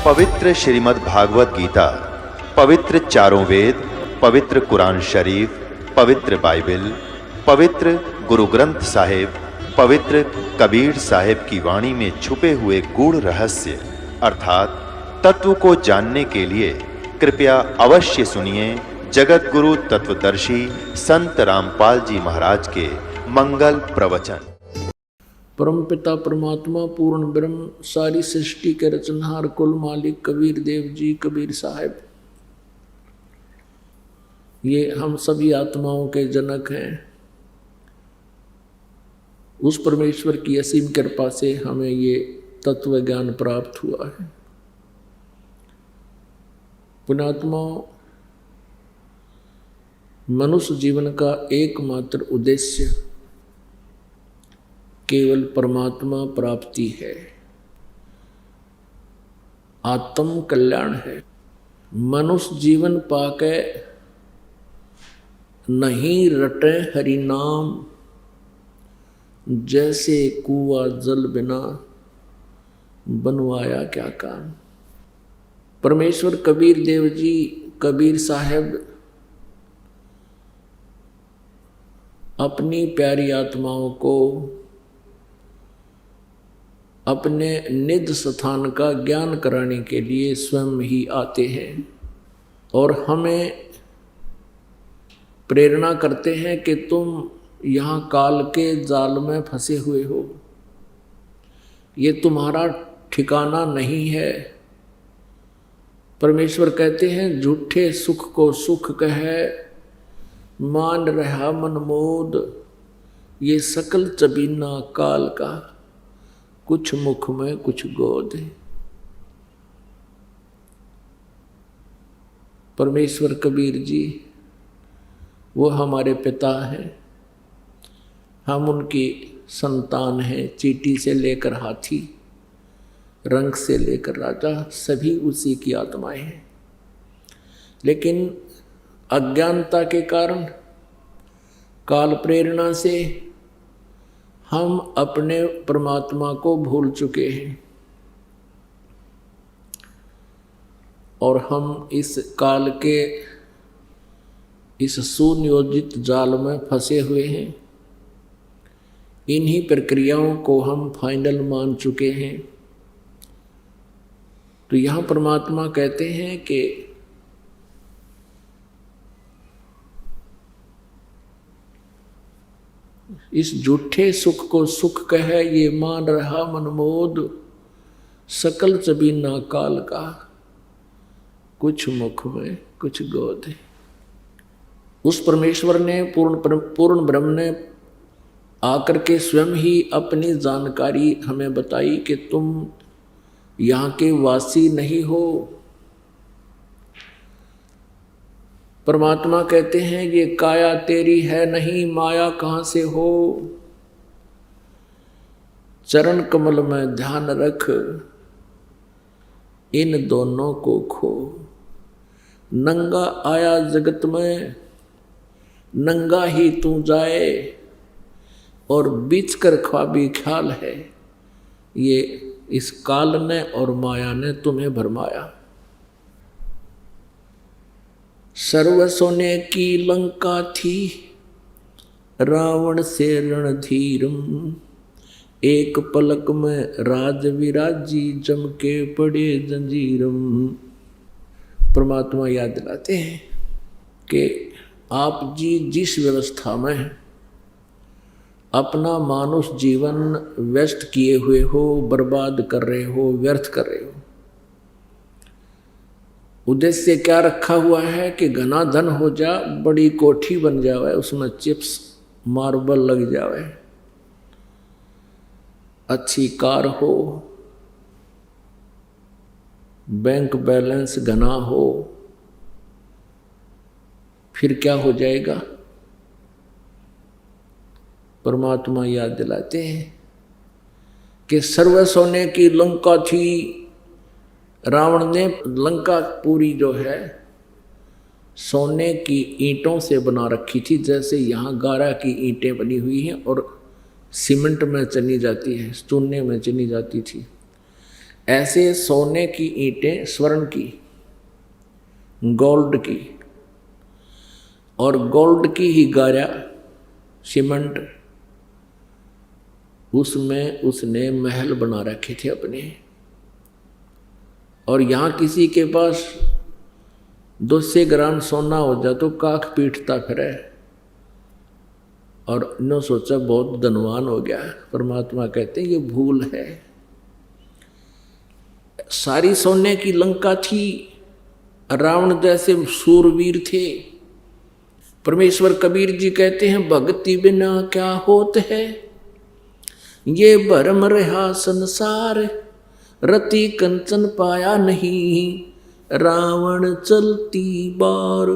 पवित्र श्रीमद् भागवत गीता, पवित्र चारों वेद, पवित्र कुरान शरीफ, पवित्र बाइबल, पवित्र गुरु ग्रंथ साहिब, पवित्र कबीर साहिब की वाणी में छुपे हुए गूढ़ रहस्य अर्थात तत्व को जानने के लिए कृपया अवश्य सुनिए जगत गुरु तत्वदर्शी संत रामपाल जी महाराज के मंगल प्रवचन। परमपिता परमात्मा पूर्ण ब्रह्म सारी सृष्टि के रचनहार कुल मालिक कबीर देव जी कबीर साहिब, ये हम सभी आत्माओं के जनक हैं। उस परमेश्वर की असीम कृपा से हमें ये तत्व ज्ञान प्राप्त हुआ है। पुण्यात्माओं, मनुष्य जीवन का एकमात्र उद्देश्य केवल परमात्मा प्राप्ति है, आत्म कल्याण है। मनुष्य जीवन पाके नहीं रटे हरि नाम, जैसे कुआं जल बिना बनवाया क्या काम। परमेश्वर कबीर देव जी कबीर साहिब अपनी प्यारी आत्माओं को अपने निज स्थान का ज्ञान कराने के लिए स्वयं ही आते हैं और हमें प्रेरणा करते हैं कि तुम यहाँ काल के जाल में फंसे हुए हो, ये तुम्हारा ठिकाना नहीं है। परमेश्वर कहते हैं झूठे सुख को सुख कहे, मान रहा मनमोद, ये सकल चबीना काल का, कुछ मुख में कुछ गोद है। परमेश्वर कबीर जी वो हमारे पिता हैं, हम उनकी संतान हैं। चींटी से लेकर हाथी, रंग से लेकर राजा, सभी उसी की आत्माएं हैं। लेकिन अज्ञानता के कारण, काल प्रेरणा से हम अपने परमात्मा को भूल चुके हैं और हम इस काल के इस सुनियोजित जाल में फंसे हुए हैं। इन्हीं प्रक्रियाओं को हम फाइनल मान चुके हैं। तो यहाँ परमात्मा कहते हैं कि इस झूठे सुख को सुख कहे, ये मान रहा मनमोद, सकल चबीना काल का, कुछ मुख में कुछ गोद है। उस परमेश्वर ने पूर्ण ब्रह्म ने आकर के स्वयं ही अपनी जानकारी हमें बताई कि तुम यहाँ के वासी नहीं हो। परमात्मा कहते हैं ये काया तेरी है नहीं, माया कहाँ से हो। चरण कमल में ध्यान रख, इन दोनों को खो। नंगा आया जगत में, नंगा ही तू जाए, और बीच कर ख्वाबी ख्याल है, ये इस काल ने और माया ने तुम्हें भरमाया। सर्व सोने की लंका थी, रावण से रणधीरम, एक पलक में राज विराजी, जम के पड़े जंजीरम। परमात्मा याद दिलाते हैं कि आप जी जिस व्यवस्था में अपना मानुष जीवन व्यस्त किए हुए हो, बर्बाद कर रहे हो, व्यर्थ कर रहे हो, उद्देश्य क्या रखा हुआ है कि घना धन हो जा, बड़ी कोठी बन जावे, उसमें चिप्स मार्बल लग जावे, अच्छी कार हो, बैंक बैलेंस घना हो, फिर क्या हो जाएगा। परमात्मा याद दिलाते हैं कि सर्व सोने की लंका थी। रावण ने लंका पूरी जो है सोने की ईंटों से बना रखी थी, जैसे यहाँ गारा की ईंटें बनी हुई हैं और सीमेंट में चनी जाती है, चूने में चनी जाती थी। ऐसे सोने की ईंटें, स्वर्ण की, गोल्ड की, और गोल्ड की ही गारा, सीमेंट, उसमें उसने महल बना रखे थे अपने। और यहाँ किसी के पास 200 ग्राम सोना हो जाए तो काख पीटता फिरे, और इन्हों सोचा बहुत धनवान हो गया। परमात्मा कहते हैं ये भूल है। सारी सोने की लंका थी, रावण जैसे सूरवीर थे। परमेश्वर कबीर जी कहते हैं भक्ति बिना क्या होत है, ये भरम रहा संसार, रति कंचन पाया नहीं, रावण चलती बार।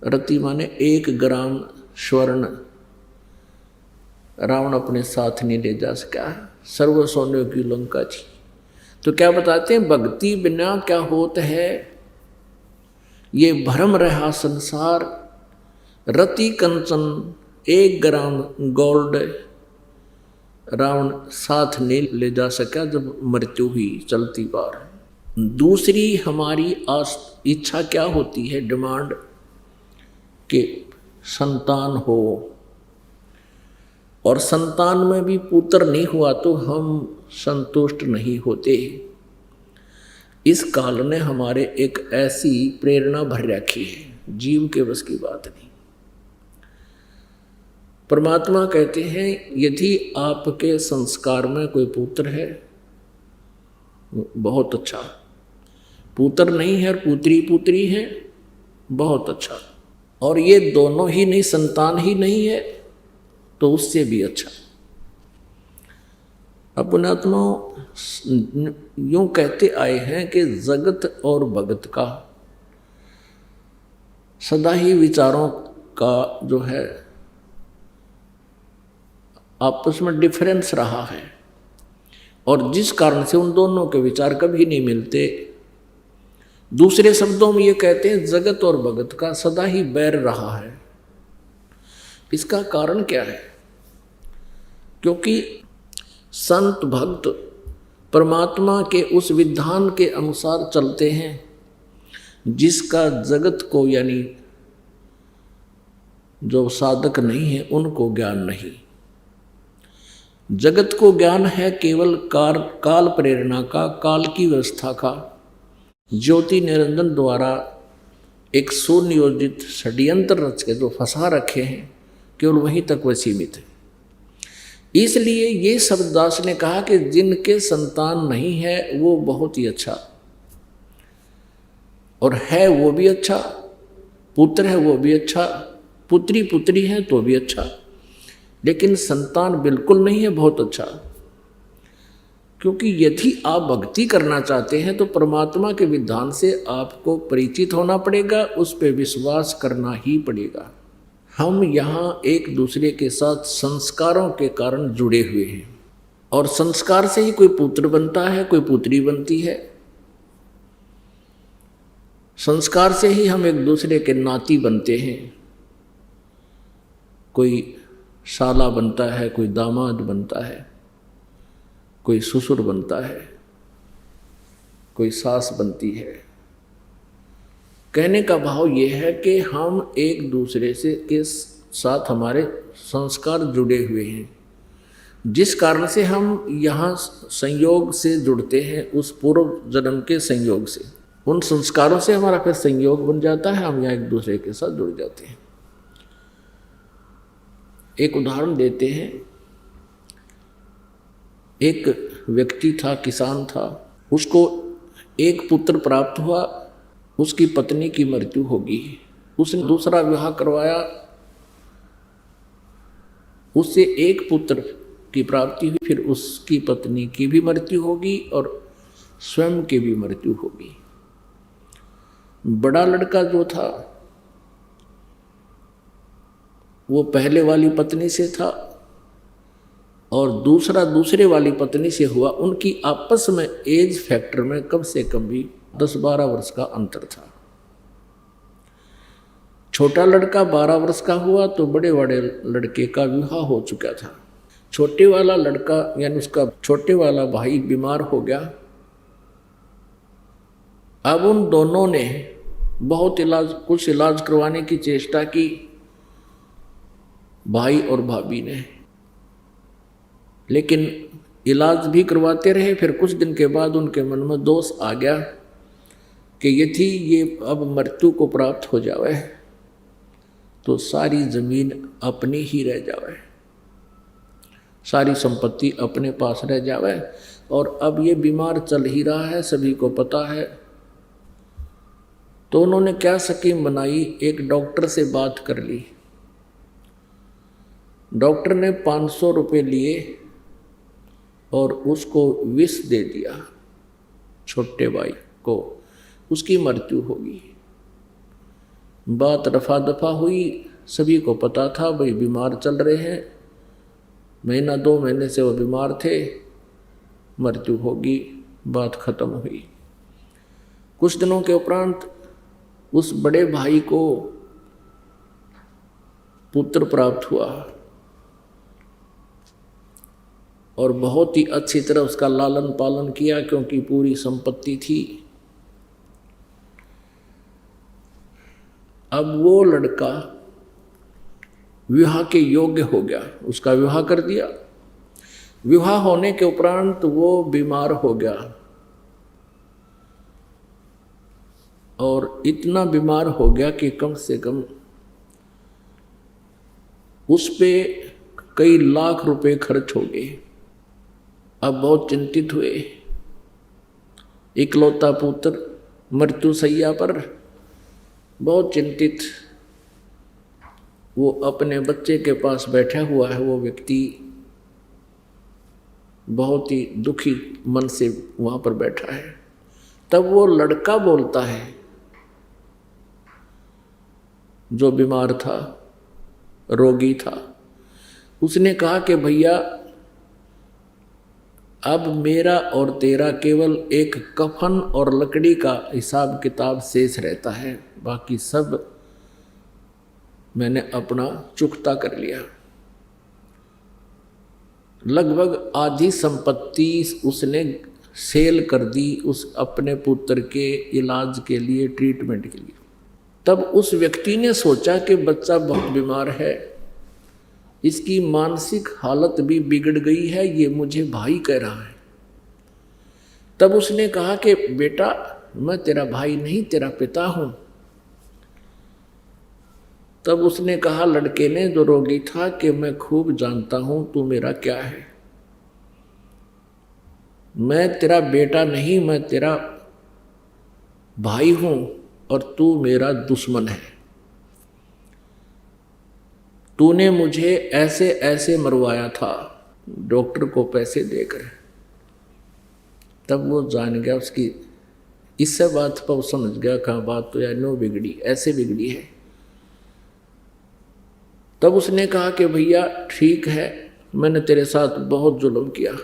रति माने 1 ग्राम स्वर्ण रावण अपने साथ नहीं ले जा सका, सर्व सोने की लंका थी। तो क्या बताते हैं, भक्ति बिना क्या होत है, ये भ्रम रहा संसार, रति कंचन 1 ग्राम गोल्ड रावण साथ नहीं ले जा सका जब मृत्यु हुई चलती बार। दूसरी हमारी इच्छा क्या होती है, डिमांड, कि संतान हो, और संतान में भी पुत्र नहीं हुआ तो हम संतुष्ट नहीं होते। इस काल ने हमारे एक ऐसी प्रेरणा भर रखी है, जीव के बस की बात नहीं। परमात्मा कहते हैं यदि आपके संस्कार में कोई पुत्र है, बहुत अच्छा, पुत्र नहीं है और पुत्री है, बहुत अच्छा, और ये दोनों ही नहीं, संतान ही नहीं है तो उससे भी अच्छा। अपनात्मा यूं कहते आए हैं कि जगत और भगत का सदा ही विचारों का जो है आपस में डिफरेंस रहा है, और जिस कारण से उन दोनों के विचार कभी नहीं मिलते। दूसरे शब्दों में ये कहते हैं जगत और भगत का सदा ही बैर रहा है। इसका कारण क्या है? क्योंकि संत भक्त परमात्मा के उस विधान के अनुसार चलते हैं जिसका जगत को, यानी जो साधक नहीं है उनको ज्ञान नहीं। जगत को ज्ञान है केवल काल प्रेरणा का, काल की व्यवस्था का, ज्योति निरंजन द्वारा एक सुनियोजित षड्यंत्र रच के जो फंसा रखे हैं, केवल वहीं तक वह सीमित है। इसलिए ये शब्ददास ने कहा कि जिनके संतान नहीं है वो बहुत ही अच्छा, और है वो भी अच्छा, पुत्र है वो भी अच्छा, पुत्री है तो भी अच्छा, लेकिन संतान बिल्कुल नहीं है, बहुत अच्छा। क्योंकि यदि आप भक्ति करना चाहते हैं तो परमात्मा के विधान से आपको परिचित होना पड़ेगा, उस पर विश्वास करना ही पड़ेगा। हम यहाँ एक दूसरे के साथ संस्कारों के कारण जुड़े हुए हैं, और संस्कार से ही कोई पुत्र बनता है, कोई पुत्री बनती है। संस्कार से ही हम एक दूसरे के नाती बनते हैं, कोई साला बनता है, कोई दामाद बनता है, कोई ससुर बनता है, कोई सास बनती है। कहने का भाव ये है कि हम एक दूसरे से के साथ हमारे संस्कार जुड़े हुए हैं, जिस कारण से हम यहाँ संयोग से जुड़ते हैं, उस पूर्व जन्म के संयोग से। उन संस्कारों से हमारा फिर संयोग बन जाता है, हम यहाँ एक दूसरे के साथ जुड़ जाते हैं। एक उदाहरण देते हैं। एक व्यक्ति था, किसान था, उसको एक पुत्र प्राप्त हुआ, उसकी पत्नी की मृत्यु होगी। उसने दूसरा विवाह करवाया, उससे एक पुत्र की प्राप्ति हुई, फिर उसकी पत्नी की भी मृत्यु होगी और स्वयं की भी मृत्यु होगी। बड़ा लड़का जो था वो पहले वाली पत्नी से था, और दूसरा दूसरे वाली पत्नी से हुआ। उनकी आपस में एज फैक्टर में कम से कम भी 10-12 वर्ष का अंतर था। छोटा लड़का 12 वर्ष का हुआ तो बड़े बड़े लड़के का विवाह हो चुका था। छोटे वाला लड़का यानी उसका छोटे वाला भाई बीमार हो गया। अब उन दोनों ने बहुत कुछ इलाज करवाने की चेष्टा की, भाई और भाभी ने, लेकिन इलाज भी करवाते रहे। फिर कुछ दिन के बाद उनके मन में दोष आ गया कि ये अब मृत्यु को प्राप्त हो जावे तो सारी जमीन अपनी ही रह जावे, सारी संपत्ति अपने पास रह जावे। और अब ये बीमार चल ही रहा है, सभी को पता है। तो उन्होंने क्या स्कीम बनाई, एक डॉक्टर से बात कर ली। डॉक्टर ने 500 रुपये लिए और उसको विष दे दिया छोटे भाई को, उसकी मृत्यु होगी। बात रफा दफा हुई, सभी को पता था भाई बीमार चल रहे हैं, महीना 2 महीने से वो बीमार थे, मृत्यु होगी, बात खत्म हुई। कुछ दिनों के उपरांत उस बड़े भाई को पुत्र प्राप्त हुआ और बहुत ही अच्छी तरह उसका लालन पालन किया, क्योंकि पूरी संपत्ति थी। अब वो लड़का विवाह के योग्य हो गया, उसका विवाह कर दिया। विवाह होने के उपरांत वो बीमार हो गया और इतना बीमार हो गया कि कम से कम उस पे कई लाख रुपए खर्च हो गए। अब बहुत चिंतित हुए, इकलौता पुत्र मृत्यु सैया पर, बहुत चिंतित। वो अपने बच्चे के पास बैठा हुआ है, वो व्यक्ति बहुत ही दुखी मन से वहाँ पर बैठा है। तब वो लड़का बोलता है जो बीमार था, रोगी था, उसने कहा कि भैया अब मेरा और तेरा केवल एक कफन और लकड़ी का हिसाब किताब शेष रहता है, बाकी सब मैंने अपना चुकता कर लिया। लगभग आधी संपत्ति उसने सेल कर दी उस अपने पुत्र के इलाज के लिए, ट्रीटमेंट के लिए। तब उस व्यक्ति ने सोचा कि बच्चा बहुत बीमार है, इसकी मानसिक हालत भी बिगड़ गई है, ये मुझे भाई कह रहा है। तब उसने कहा कि बेटा मैं तेरा भाई नहीं, तेरा पिता हूं। तब उसने कहा लड़के ने, जो रोगी था, कि मैं खूब जानता हूं तू मेरा क्या है। मैं तेरा बेटा नहीं, मैं तेरा भाई हूं और तू मेरा दुश्मन है। तूने मुझे ऐसे ऐसे मरवाया था डॉक्टर को पैसे देकर। तब वो जान गया, उसकी इससे बात पर वो समझ गया कहाँ बात तो यार नो बिगड़ी, ऐसे बिगड़ी है। तब उसने कहा कि भैया ठीक है, मैंने तेरे साथ बहुत जुल्म किया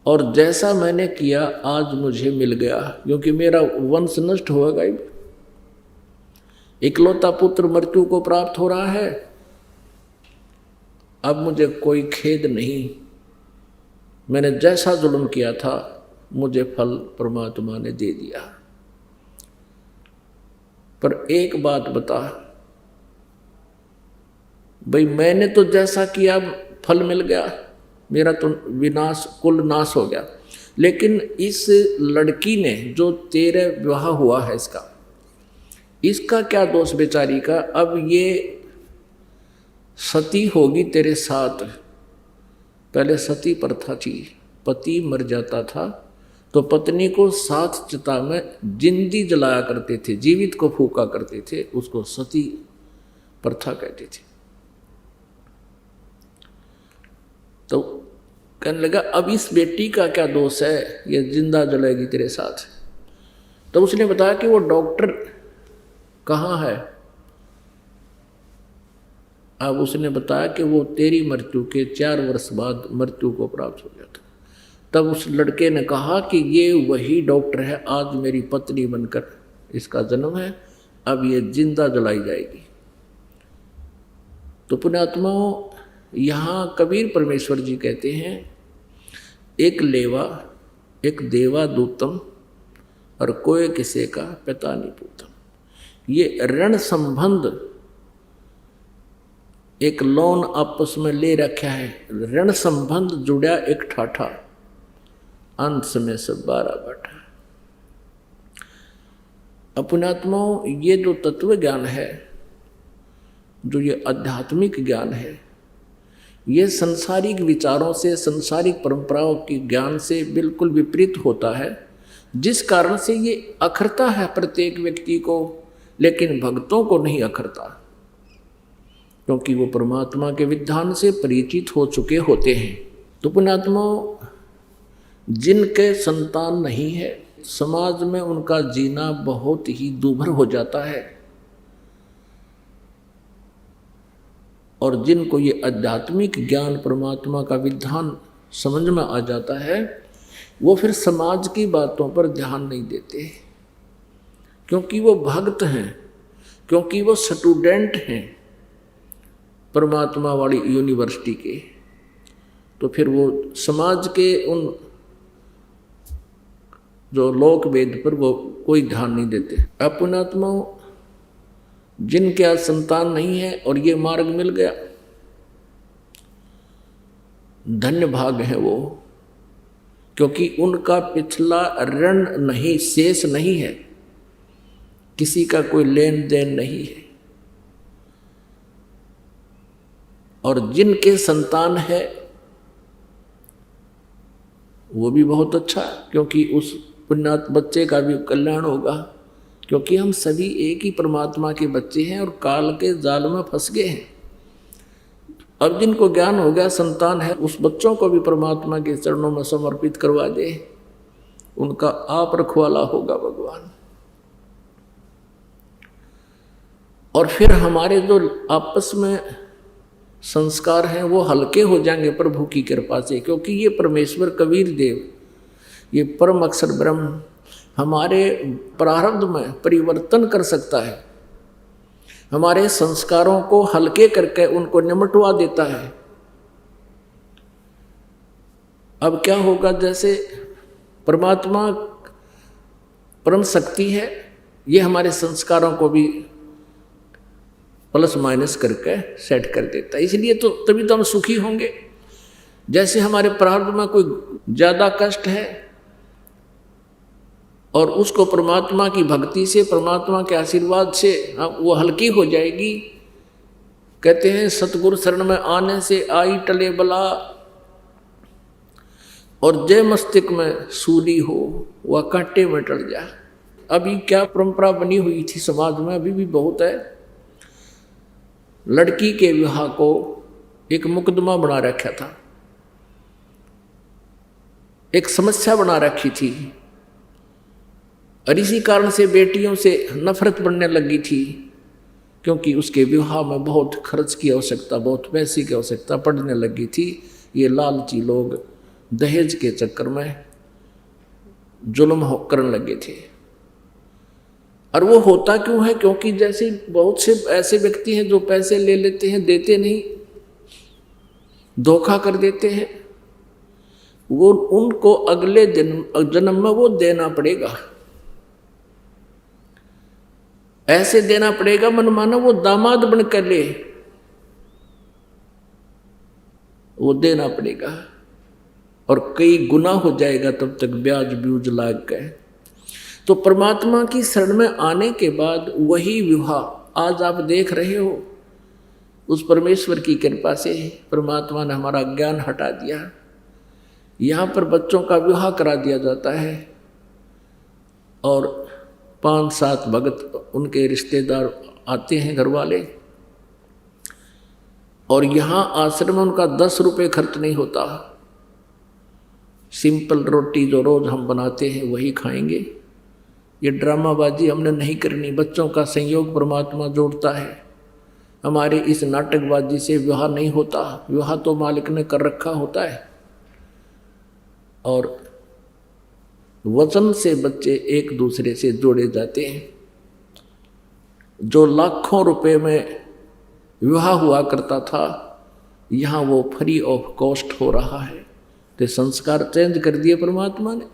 और जैसा मैंने किया आज मुझे मिल गया, क्योंकि मेरा वंश नष्ट होगा। इकलौता पुत्र मृत्यु को प्राप्त हो रहा है, अब मुझे कोई खेद नहीं। मैंने जैसा जुल्म किया था मुझे फल परमात्मा ने दे दिया। पर एक बात बता भाई, मैंने तो जैसा किया फल मिल गया, मेरा तो विनाश कुल नाश हो गया, लेकिन इस लड़की ने जो तेरे विवाह हुआ है इसका क्या दोष बेचारी का। अब ये सती होगी तेरे साथ। पहले सती प्रथा थी, पति मर जाता था तो पत्नी को साथ चिता में जिंदी जलाया करते थे, जीवित को फूका करते थे, उसको सती प्रथा कहते थे। तो कहने लगा अब इस बेटी का क्या दोष है, ये जिंदा जलाएगी तेरे साथ। तो उसने बताया कि वो डॉक्टर कहाँ है। अब उसने बताया कि वो तेरी मृत्यु के 4 वर्ष बाद मृत्यु को प्राप्त हो गया था। तब उस लड़के ने कहा कि ये वही डॉक्टर है, आज मेरी पत्नी बनकर इसका जन्म है, अब ये जिंदा जलाई जाएगी। तो पुण्यात्माओं, यहाँ कबीर परमेश्वर जी कहते हैं एक लेवा एक देवा दूतम और कोई किसी का पिता नहीं पूतम। ये ऋण संबंध एक लोन आपस में ले रखा है, ऋण संबंध जुड़ा एक ठाठा, अंत में सब 12 बैठा। अपनात्माओं, ये जो तत्व ज्ञान है, जो ये आध्यात्मिक ज्ञान है, ये संसारिक विचारों से, संसारिक परंपराओं के ज्ञान से बिल्कुल विपरीत होता है, जिस कारण से ये अखरता है प्रत्येक व्यक्ति को, लेकिन भक्तों को नहीं अखरता, क्योंकि वो परमात्मा के विधान से परिचित हो चुके होते हैं। तो पुण्यात्माओं, जिनके संतान नहीं है, समाज में उनका जीना बहुत ही दूभर हो जाता है, और जिनको ये आध्यात्मिक ज्ञान परमात्मा का विधान समझ में आ जाता है, वो फिर समाज की बातों पर ध्यान नहीं देते, क्योंकि वो भक्त हैं, क्योंकि वो स्टूडेंट हैं परमात्मा वाली यूनिवर्सिटी के। तो फिर वो समाज के उन जो लोक वेद पर वो कोई ध्यान नहीं देते। अपनात्माओं, जिनके आज संतान नहीं है और ये मार्ग मिल गया, धन्य भाग है वो, क्योंकि उनका पिछला ऋण नहीं, शेष नहीं है, किसी का कोई लेन देन नहीं है। और जिनके संतान है वो भी बहुत अच्छा, क्योंकि उस पुण्यात्म बच्चे का भी कल्याण होगा, क्योंकि हम सभी एक ही परमात्मा के बच्चे हैं और काल के जाल में फंस गए हैं। अब जिनको ज्ञान हो गया, संतान है, उस बच्चों को भी परमात्मा के चरणों में समर्पित करवा दे, उनका आप रखवाला होगा भगवान। और फिर हमारे जो आपस में संस्कार हैं वो हल्के हो जाएंगे प्रभु की कृपा से, क्योंकि ये परमेश्वर कबीर देव, ये परम अक्षर ब्रह्म हमारे प्रारब्ध में परिवर्तन कर सकता है, हमारे संस्कारों को हल्के करके उनको निमटवा देता है। अब क्या होगा, जैसे परमात्मा परम शक्ति है, ये हमारे संस्कारों को भी प्लस माइनस करके सेट कर देता है, इसलिए तो तभी तो हम सुखी होंगे। जैसे हमारे प्रारब्ध में कोई ज़्यादा कष्ट है और उसको परमात्मा की भक्ति से, परमात्मा के आशीर्वाद से वो हल्की हो जाएगी। कहते हैं सतगुरु शरण में आने से आई टले बला, और जय मस्तिष्क में सूली हो वह कांटे में टल जा। अभी क्या परंपरा बनी हुई थी समाज में, अभी भी बहुत है, लड़की के विवाह को एक मुकदमा बना रखा था, एक समस्या बना रखी थी, और इसी कारण से बेटियों से नफरत बढ़ने लगी थी, क्योंकि उसके विवाह में बहुत खर्च की आवश्यकता, बहुत पैसे की आवश्यकता पड़ने लगी थी। ये लालची लोग दहेज के चक्कर में जुल्म करने लगे थे। और वो होता क्यों है, क्योंकि जैसे बहुत से ऐसे व्यक्ति हैं जो पैसे ले लेते हैं, देते नहीं, धोखा कर देते हैं, वो उनको अगले जन्म में वो देना पड़ेगा, ऐसे देना पड़ेगा मनमाना वो दामाद बन कर ले, वो देना पड़ेगा, और कई गुना हो जाएगा तब तक ब्याज ब्यूज लाग गए। तो परमात्मा की शरण में आने के बाद वही विवाह आज आप देख रहे हो, उस परमेश्वर की कृपा से परमात्मा ने हमारा ज्ञान हटा दिया। यहाँ पर बच्चों का विवाह करा दिया जाता है, और 5-7 भगत उनके रिश्तेदार आते हैं, घर वाले, और यहाँ आश्रम में उनका 10 रुपये खर्च नहीं होता। सिंपल रोटी जो रोज़ हम बनाते हैं वही खाएंगे। ये ड्रामाबाजी हमने नहीं करनी, बच्चों का संयोग परमात्मा जोड़ता है। हमारे इस नाटकबाजी से विवाह नहीं होता, विवाह तो मालिक ने कर रखा होता है, और वचन से बच्चे एक दूसरे से जोड़े जाते हैं। जो लाखों रुपए में विवाह हुआ करता था, यहाँ वो फ्री ऑफ कॉस्ट हो रहा है। तो संस्कार चेंज कर दिए परमात्मा ने,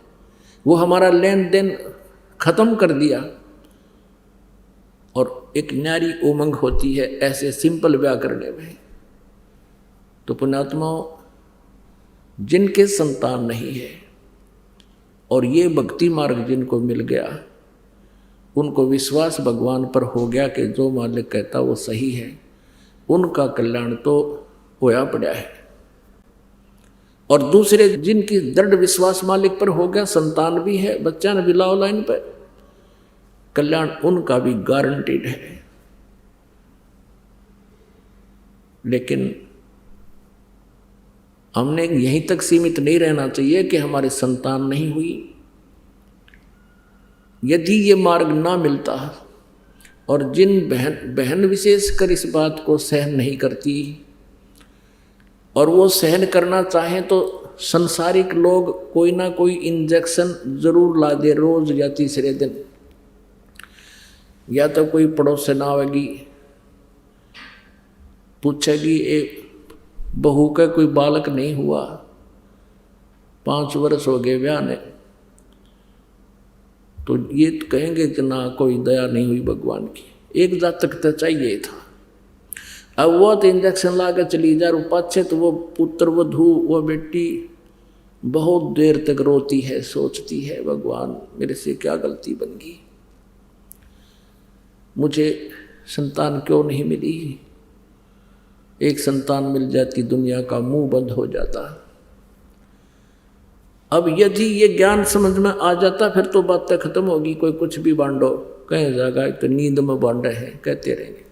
वो हमारा लेन देन खत्म कर दिया। और एक न्यारी उमंग होती है ऐसे सिंपल ब्याह करने में। तो पुण्यात्माओं, जिनके संतान नहीं है और ये भक्ति मार्ग जिनको मिल गया, उनको विश्वास भगवान पर हो गया कि जो मालिक कहता वो सही है, उनका कल्याण तो होया पड़ा है। और दूसरे जिनकी दृढ़ विश्वास मालिक पर हो गया, संतान भी है, बच्चा ने भी लाओ लाइन पर, कल्याण उनका भी गारंटीड है। लेकिन हमने यहीं तक सीमित नहीं रहना चाहिए कि हमारे संतान नहीं हुई। यदि ये मार्ग ना मिलता, और जिन बहन विशेषकर इस बात को सहन नहीं करती, और वो सहन करना चाहें तो संसारिक लोग कोई ना कोई इंजेक्शन जरूर ला दे रोज या तीसरे दिन, या तो कोई पड़ोसन आवेगी पूछेगी एक बहू का कोई बालक नहीं हुआ, 5 वर्ष हो गए ब्याह ने, तो ये तो कहेंगे कि ना कोई दया नहीं हुई भगवान की, एक जातक तो चाहिए था। अब वो तो इंजेक्शन ला कर चली जा, पाछे तो वो पुत्र वधू वो बेटी बहुत देर तक रोती है, सोचती है भगवान मेरे से क्या गलती बन गई, मुझे संतान क्यों नहीं मिली। एक संतान मिल जाती दुनिया का मुंह बंद हो जाता। अब यदि ये ज्ञान समझ में आ जाता फिर तो बातें खत्म होगी, कोई कुछ भी बांटो, कहीं जाएगा तो नींद में बांटे हैं कहते रहेंगे।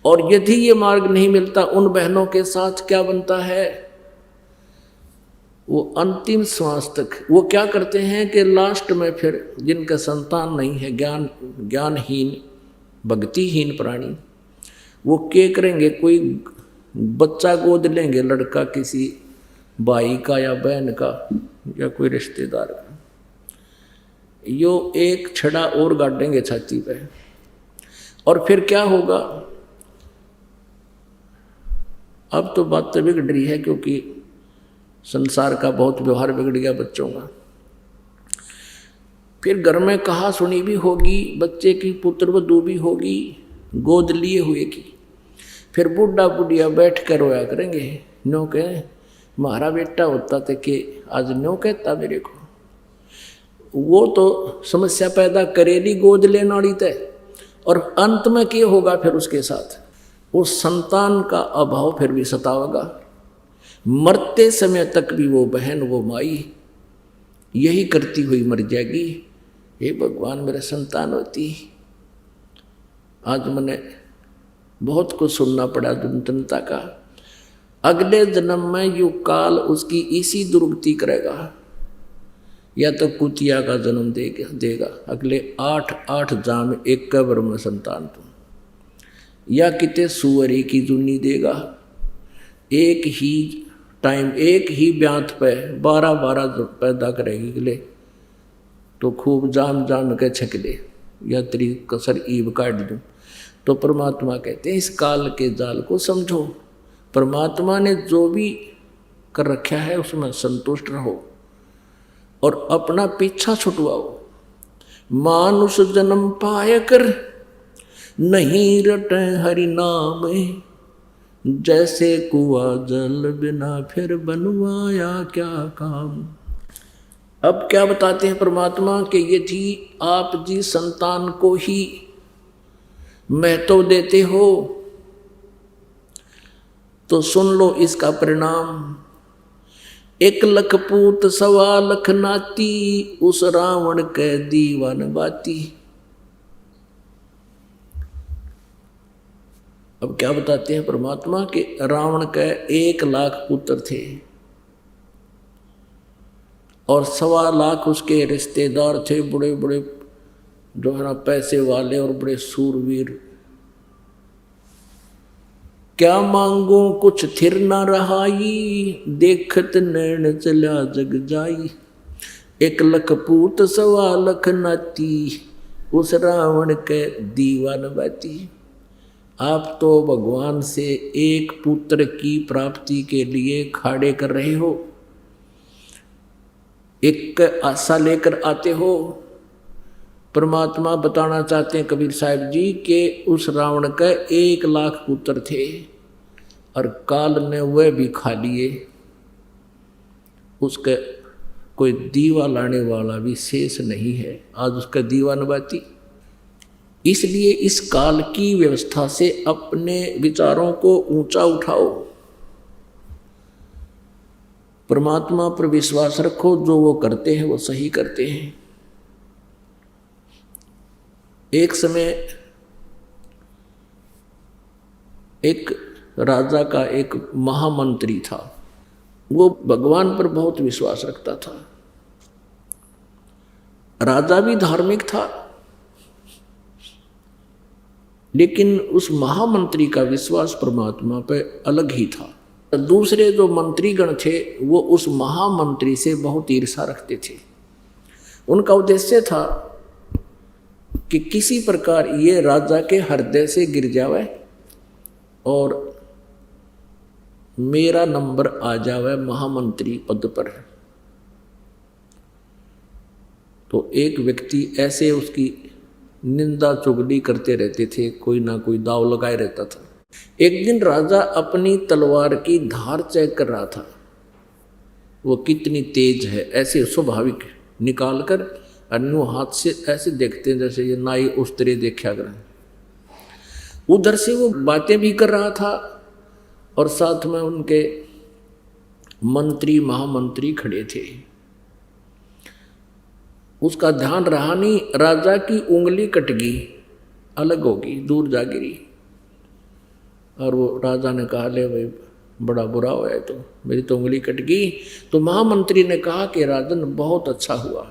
और यदि ये मार्ग नहीं मिलता, उन बहनों के साथ क्या बनता है, वो अंतिम श्वास तक वो क्या करते हैं कि लास्ट में फिर जिनका संतान नहीं है, ज्ञानहीन भक्तिहीन प्राणी, वो क्या करेंगे, कोई बच्चा गोद लेंगे, लड़का किसी भाई का या बहन का या कोई रिश्तेदार का, यो एक छड़ा और गाड़ेंगे छाती पे। और फिर क्या होगा, अब तो बात तो बिगड़ रही है क्योंकि संसार का बहुत व्यवहार बिगड़ गया बच्चों का। फिर घर में कहा सुनी भी होगी, बच्चे की पुत्र वधू भी होगी, गोद लिए हुए की, फिर बूढ़ा बुढ़िया बैठ कर रोया करेंगे, नो कहे हमारा बेटा होता था कि आज नो कहता मेरे को। वो तो समस्या पैदा करेगी गोद लेने वाली तय। और अंत में क्या होगा फिर उसके साथ, वो संतान का अभाव फिर भी सतावेगा, मरते समय तक भी वो बहन वो माई यही करती हुई मर जाएगी, हे भगवान मेरे संतान होती। आज मैंने बहुत कुछ सुनना पड़ा जनता का, अगले जन्म में यू काल उसकी इसी दुर्गति करेगा, या तो कुतिया का जन्म देगा अगले 8 जाम एक कब्र में संतान तुम, या किते सुअरी की जुनी देगा, एक ही टाइम एक ही ब्यांत पे 12 पैदा करेगी अगले, तो खूब जाम के छक दे या तेरी कसर ईब काट दूँ। तो परमात्मा कहते हैं इस काल के जाल को समझो, परमात्मा ने जो भी कर रखा है उसमें संतुष्ट रहो और अपना पीछा छुटवाओ। मानुष जन्म पाय कर नहीं रटे हरि नाम, जैसे कुआं जल बिना फिर बनवाया क्या काम। अब क्या बताते हैं परमात्मा कि यदि आप जी संतान को ही महत्व देते हो तो सुन लो इसका परिणाम, 1 लाख पूत 1.25 लाख नाती, उस रावण के दीवान बाती। अब क्या बताते हैं परमात्मा कि रावण के 1 लाख पुत्र थे और 1.25 लाख उसके रिश्तेदार थे, बड़े बड़े जो है ना पैसे वाले और बड़े सूरवीर। क्या मांगो कुछ थिर न रहाई, देखत नैन चला जग जाई, 1 लाख पूत 1.25 लाख नाती, उस रावण के दीवान बाती। आप तो भगवान से एक पुत्र की प्राप्ति के लिए खाड़े कर रहे हो, एक आशा लेकर आते हो। परमात्मा बताना चाहते हैं कबीर साहब जी के उस रावण का 1 लाख पुत्र थे और काल ने वह भी खा लिए, उसका कोई दीवा लाने वाला भी शेष नहीं है। आज उसका दीवा नबाती। इसलिए इस काल की व्यवस्था से अपने विचारों को ऊंचा उठाओ, परमात्मा पर विश्वास रखो, जो वो करते हैं वो सही करते हैं। एक समय एक राजा का एक महामंत्री था, वो भगवान पर बहुत विश्वास रखता था। राजा भी धार्मिक था, लेकिन उस महामंत्री का विश्वास परमात्मा पर अलग ही था। दूसरे जो मंत्रीगण थे वो उस महामंत्री से बहुत ईर्ष्या रखते थे। उनका उद्देश्य था कि किसी प्रकार ये राजा के हृदय से गिर जावे और मेरा नंबर आ जावे महामंत्री पद पर। तो एक व्यक्ति ऐसे उसकी निंदा चुगली करते रहते थे, कोई ना कोई दाव लगाए रहता था। एक दिन राजा अपनी तलवार की धार चेक कर रहा था, वो कितनी तेज है, ऐसे स्वाभाविक निकाल कर अन्य हाथ से ऐसे देखते हैं जैसे ये नाई उस तरह देखा कर। उधर से वो बातें भी कर रहा था और साथ में उनके मंत्री महामंत्री खड़े थे। उसका ध्यान रहा नहीं, राजा की उंगली कट गई, अलग होगी, दूर जा गिरी। और वो राजा ने कहा, ले भाई बड़ा बुरा हुआ है, तो मेरी तो उंगली कट गई। तो महामंत्री ने कहा कि राजन बहुत अच्छा हुआ,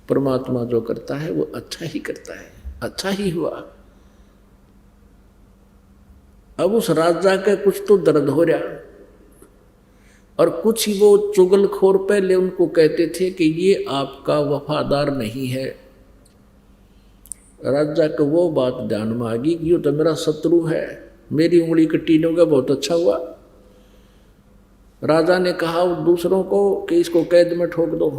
परमात्मा जो करता है वो अच्छा ही करता है, अच्छा ही हुआ। अब उस राजा का कुछ तो दर्द हो रहा, और कुछ ही वो चुगलखोर पहले उनको कहते थे कि ये आपका वफादार नहीं है। राजा को वो बात ध्यान में आ गई कि ये तो मेरा शत्रु है, मेरी उंगली कटी नहीं होगा, बहुत अच्छा हुआ। राजा ने कहा दूसरों को कि इसको कैद में ठोक दो,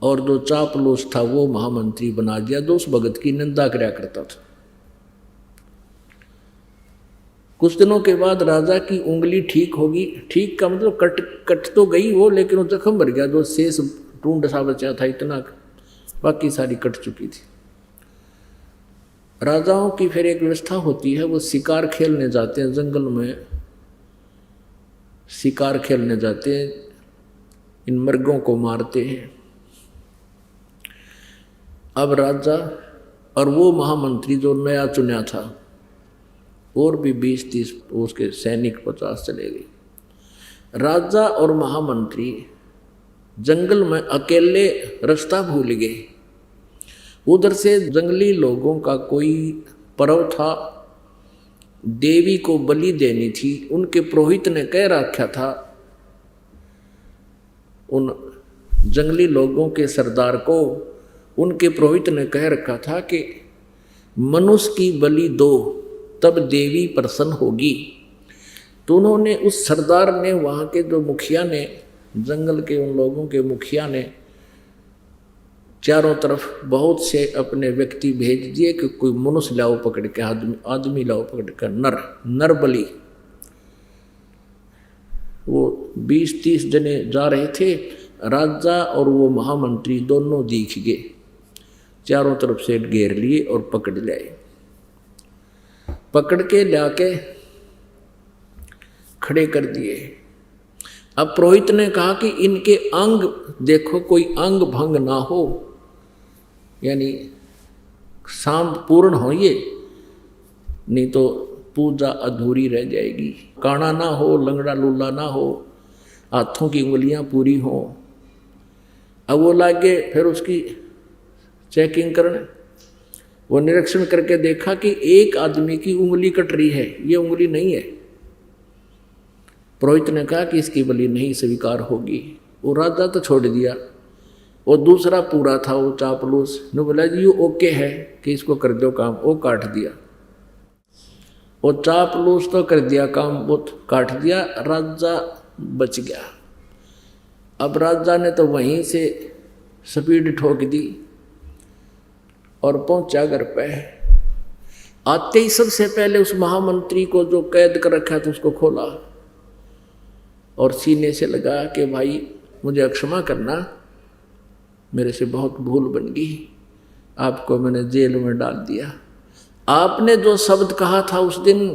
और जो चापलूस था वो महामंत्री बना दिया, जो उस भगत की निंदा किया करता था। कुछ दिनों के बाद राजा की उंगली ठीक होगी, ठीक का मतलब कट तो गई वो, लेकिन वो जख्म भर गया, जो शेष टूंड सा बचा था इतना, बाकी सारी कट चुकी थी। राजाओं की फिर एक व्यवस्था होती है, वो शिकार खेलने जाते हैं, जंगल में शिकार खेलने जाते हैं, इन मृगों को मारते हैं। अब राजा और वो महामंत्री जो नया चुना था, और भी 20-30 उसके सैनिक 50 चले गए। राजा और महामंत्री जंगल में अकेले रास्ता भूल गए। उधर से जंगली लोगों का कोई पर्व था, देवी को बलि देनी थी। उनके पुरोहित ने कह रखा था उन जंगली लोगों के सरदार को, उनके पुरोहित ने कह रखा था कि मनुष्य की बलि दो, तब देवी प्रसन्न होगी। तो उन्होंने, उस सरदार ने, वहाँ के जो मुखिया ने, जंगल के उन लोगों के मुखिया ने चारों तरफ बहुत से अपने व्यक्ति भेज दिए कि कोई मनुष्य लाओ पकड़ के, आदमी लाओ पकड़ कर, नर बलि। वो 20-30 जने जा रहे थे। राजा और वो महामंत्री दोनों दिख गए, चारों तरफ से घेर लिए और पकड़ लाए। पकड़ के लाके खड़े कर दिए। अब पुरोहित ने कहा कि इनके अंग देखो, कोई अंग भंग ना हो, यानी शांत पूर्ण हो ये, नहीं तो पूजा अधूरी रह जाएगी। काना ना हो, लंगड़ा लूला ना हो, हाथों की उंगलियां पूरी हो। अब वो लागे फिर उसकी चेकिंग करने, वो निरीक्षण करके देखा कि एक आदमी की उंगली कट रही है, ये उंगली नहीं है। पुरोहित ने कहा कि इसकी बलि नहीं स्वीकार होगी। वो राजा तो छोड़ दिया, वो दूसरा पूरा था, वो चापलूस ने बोला जी ये ओके है कि इसको कर दो काम, वो काट दिया। वो चापलूस तो कर दिया, काम बहुत काट दिया, राजा बच गया। अब राजा ने तो वहीं से स्पीड ठोक दी और पहुंचा घर पे। आते ही सबसे पहले उस महामंत्री को जो कैद कर रखा था उसको खोला और सीने से लगा कि भाई मुझे क्षमा करना, मेरे से बहुत भूल बन गई, आपको मैंने जेल में डाल दिया। आपने जो शब्द कहा था उस दिन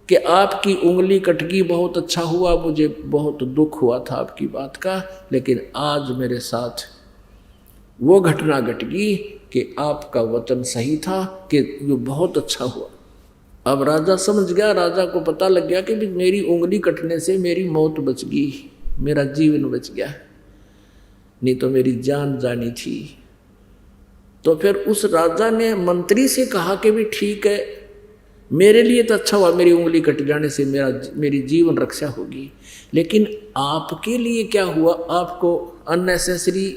कि आपकी उंगली कट गई, बहुत अच्छा हुआ, मुझे बहुत दुख हुआ था आपकी बात का, लेकिन आज मेरे साथ वो घटना घट गई कि आपका वचन सही था, कि ये बहुत अच्छा हुआ। अब राजा समझ गया, राजा को पता लग गया कि मेरी उंगली कटने से मेरी मौत बच गई, मेरा जीवन बच गया, नहीं तो मेरी जान जानी थी। तो फिर उस राजा ने मंत्री से कहा कि भी ठीक है, मेरे लिए तो अच्छा हुआ मेरी उंगली कट जाने से मेरी जीवन रक्षा होगी, लेकिन आपके लिए क्या हुआ, आपको अननेसेसरी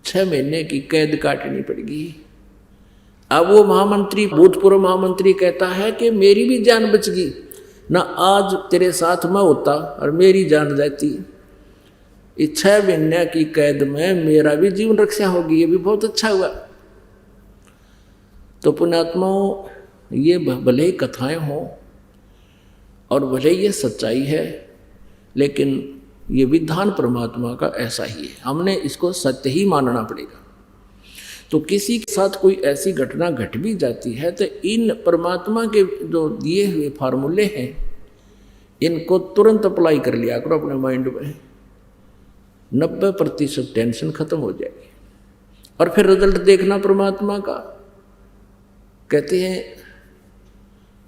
6 महीने की कैद काटनी पड़ेगी। अब वो महामंत्री, भूतपूर्व महामंत्री कहता है कि मेरी भी जान बच गई ना, आज तेरे साथ मैं होता और मेरी जान जाती, इस 6 महीने की कैद में मेरा भी जीवन रक्षा होगी, ये भी बहुत अच्छा हुआ। तो पुण्यात्माओं, ये भले ही कथाएं हों और भले ये सच्चाई है, लेकिन ये विधान परमात्मा का ऐसा ही है, हमने इसको सत्य ही मानना पड़ेगा। तो किसी के साथ कोई ऐसी घटना घट भी जाती है तो इन परमात्मा के जो दिए हुए फार्मूले हैं, इनको तुरंत अप्लाई कर लिया करो अपने माइंड में, 90% टेंशन खत्म हो जाएगी। और फिर रिजल्ट देखना परमात्मा का। कहते हैं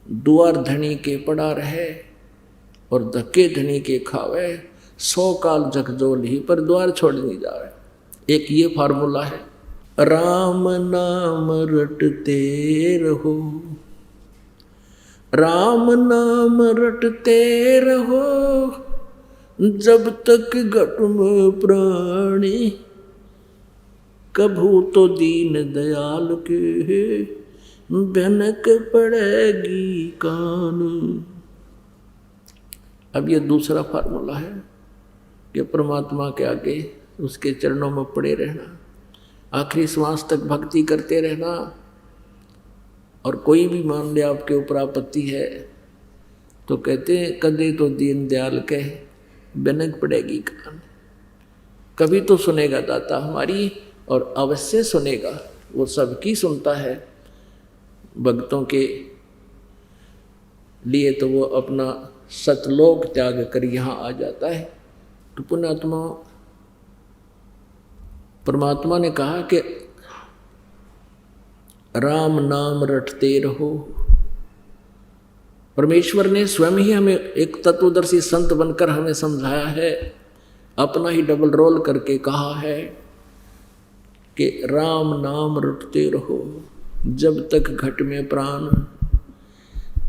दुआर धनी के पड़ा रहे और धक्के धनी के खावे, 100 काल जगजोल ही पर द्वार छोड़ नहीं जावे। एक ये फार्मूला है, राम नाम रटते रहो, राम नाम रटते रहो, जब तक घट में प्राणी, कभू तो दीन दयाल के भनक पड़ेगी कान। अब ये दूसरा फार्मूला है कि परमात्मा के आगे उसके चरणों में पड़े रहना, आखिरी श्वास तक भक्ति करते रहना, और कोई भी मान ले आपके ऊपर आपत्ति है तो कहते हैं कदे तो दीन दयाल कहे बनक पड़ेगी कान। कभी तो सुनेगा दाता हमारी, और अवश्य सुनेगा, वो सबकी सुनता है। भक्तों के लिए तो वो अपना सतलोक त्याग कर यहाँ आ जाता है। तो पुण्यात्मा, परमात्मा ने कहा कि राम नाम रटते रहो। परमेश्वर ने स्वयं ही हमें एक तत्वदर्शी संत बनकर हमें समझाया है, अपना ही डबल रोल करके कहा है कि राम नाम रटते रहो जब तक घट में प्राण,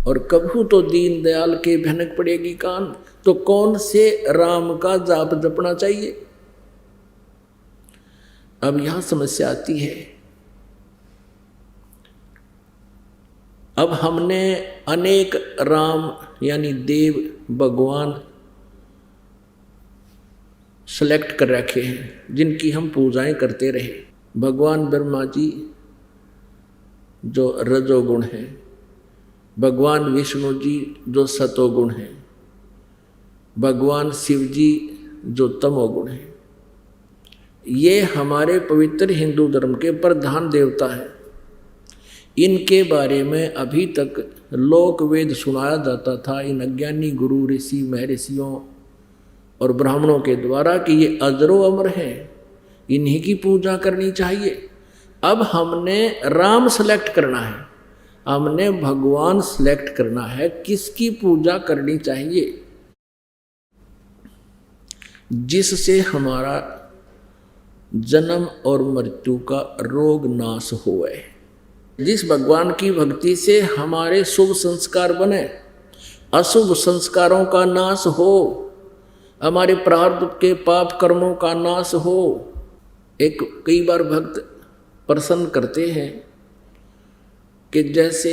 और कभू तो दीन दयाल के भनक पड़ेगी कान। तो कौन से राम का जाप जपना चाहिए? अब यहां समस्या आती है। अब हमने अनेक राम यानी देव भगवान सेलेक्ट कर रखे हैं जिनकी हम पूजाएं करते रहे। भगवान ब्रह्मा जी जो रजोगुण हैं, भगवान विष्णु जी जो सतोगुण हैं, भगवान शिव जी जो तमोगुण हैं। ये हमारे पवित्र हिंदू धर्म के प्रधान देवता हैं। इनके बारे में अभी तक लोक वेद सुनाया जाता था इन अज्ञानी गुरु ऋषि महर्षियों और ब्राह्मणों के द्वारा कि ये अजरो अमर हैं, इन्हीं की पूजा करनी चाहिए। अब हमने राम सेलेक्ट करना है, हमने भगवान सेलेक्ट करना है, किसकी पूजा करनी चाहिए जिससे हमारा जन्म और मृत्यु का रोग नाश होए, जिस भगवान की भक्ति से हमारे शुभ संस्कार बने, अशुभ संस्कारों का नाश हो, हमारे प्रारब्ध के पाप कर्मों का नाश हो। एक कई बार भक्त प्रसन्न करते हैं कि जैसे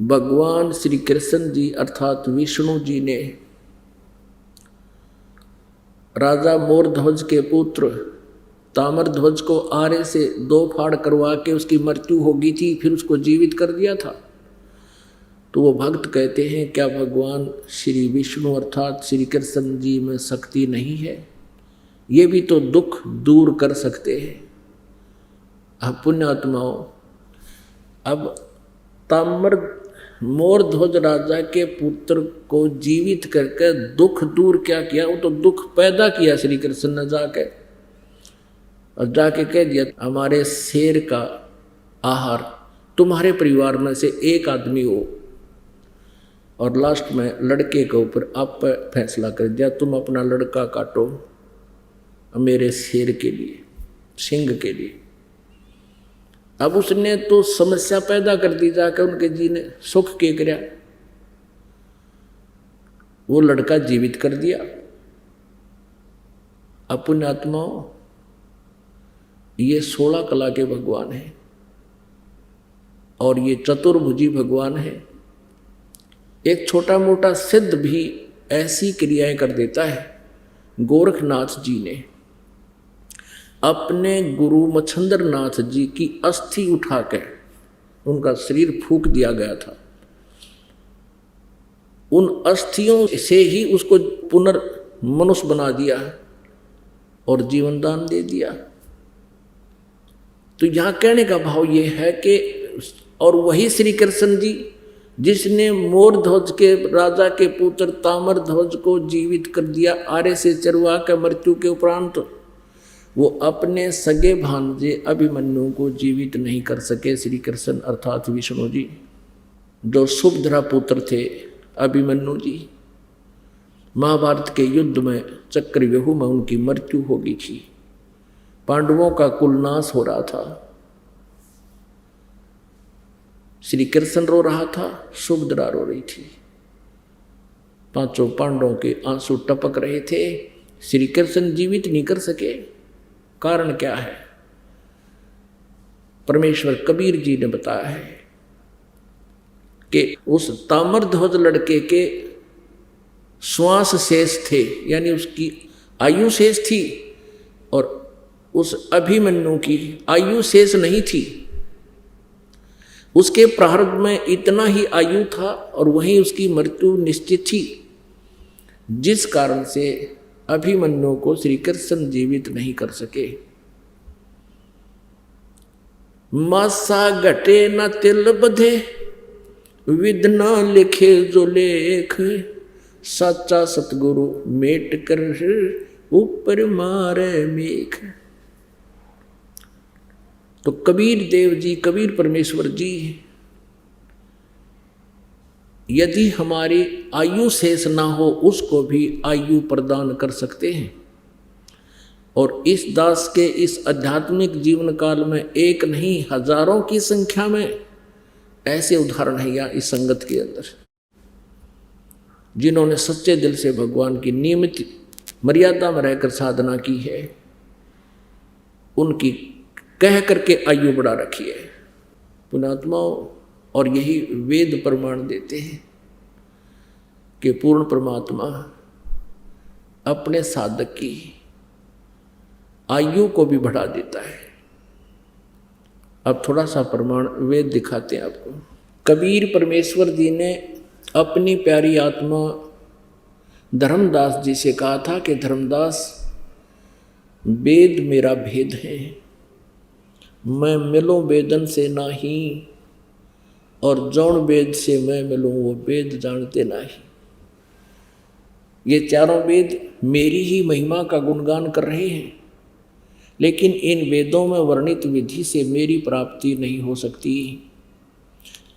भगवान श्री कृष्ण जी अर्थात विष्णु जी ने राजा मोरध्वज के पुत्र ताम्रध्वज को आरे से 2 फाड़ करवा के उसकी मृत्यु हो गई थी, फिर उसको जीवित कर दिया था। तो वो भक्त कहते हैं, क्या भगवान श्री विष्णु अर्थात श्री कृष्ण जी में शक्ति नहीं है? ये भी तो दुख दूर कर सकते हैं। अब पुण्यात्माओं, अब मोरध्वज राजा के पुत्र को जीवित करके दुख दूर क्या किया? वो तो दुख पैदा किया श्री कृष्ण ने जाके, और जाके कह दिया हमारे शेर का आहार तुम्हारे परिवार में से एक आदमी हो। और लास्ट में लड़के के ऊपर आप फैसला कर दिया, तुम अपना लड़का काटो मेरे शेर के लिए, सिंह के लिए। अब उसने तो समस्या पैदा कर दी जाकर, उनके जी ने सुख के कराया, वो लड़का जीवित कर दिया। अपने आत्माओं, ये 16 कला के भगवान हैं और ये चतुर्भुजी भगवान है। एक छोटा मोटा सिद्ध भी ऐसी क्रियाएं कर देता है। गोरखनाथ जी ने अपने गुरु मच्छंदर नाथ जी की अस्थि उठाकर उनका शरीर फूंक दिया गया था, उन अस्थियों से ही उसको पुनर्मनुष्य बना दिया और जीवन दान दे दिया। तो यहाँ कहने का भाव ये है कि और वही श्री कृष्ण जी जिसने मोरध्वज के राजा के पुत्र ताम्रध्वज को जीवित कर दिया आरे से चरवा के मृत्यु के उपरांत, वो अपने सगे भांजे अभिमन्यु को जीवित नहीं कर सके। श्री कृष्ण अर्थात विष्णु जी, जो सुभद्रा पुत्र थे अभिमन्यु जी, महाभारत के युद्ध में चक्रव्यूह में उनकी मृत्यु हो गई थी। पांडवों का कुल नाश हो रहा था। श्री कृष्ण रो रहा था, सुभद्रा रो रही थी। 5 पांडवों के आंसू टपक रहे थे। श्री कृष्ण जीवित नहीं कर सके। कारण क्या है? परमेश्वर कबीर जी ने बताया है कि उस ताम्रध्वज लड़के के श्वास शेष थे, यानी उसकी आयु शेष थी, और उस अभिमन्यु की आयु शेष नहीं थी। उसके प्रारब्ध में इतना ही आयु था और वहीं उसकी मृत्यु निश्चित थी, जिस कारण से अभिमन्यु को श्री कृष्ण जीवित नहीं कर सके। मासा घटे न तिल बधे, विद न लिखे जो लेख, सच्चा सतगुरु मेट कर ऊपर मारे मेख। तो कबीर देव जी, कबीर परमेश्वर जी यदि हमारी आयु शेष ना हो उसको भी आयु प्रदान कर सकते हैं। और इस दास के इस आध्यात्मिक जीवन काल में एक नहीं हजारों की संख्या में ऐसे उदाहरण है या इस संगत के अंदर, जिन्होंने सच्चे दिल से भगवान की नियमित मर्यादा में रहकर साधना की है, उनकी कह करके आयु बढ़ा रखी है पुण्यात्माओं। और यही वेद प्रमाण देते हैं कि पूर्ण परमात्मा अपने साधक की आयु को भी बढ़ा देता है। अब थोड़ा सा प्रमाण वेद दिखाते हैं आपको। कबीर परमेश्वर जी ने अपनी प्यारी आत्मा धर्मदास जी से कहा था कि धर्मदास, वेद मेरा भेद है, मैं मिलूं वेदन से नहीं, और जौन वेद से मैं मिलूं वो वेद जानते नहीं। ये चारों वेद मेरी ही महिमा का गुणगान कर रहे हैं, लेकिन इन वेदों में वर्णित विधि से मेरी प्राप्ति नहीं हो सकती।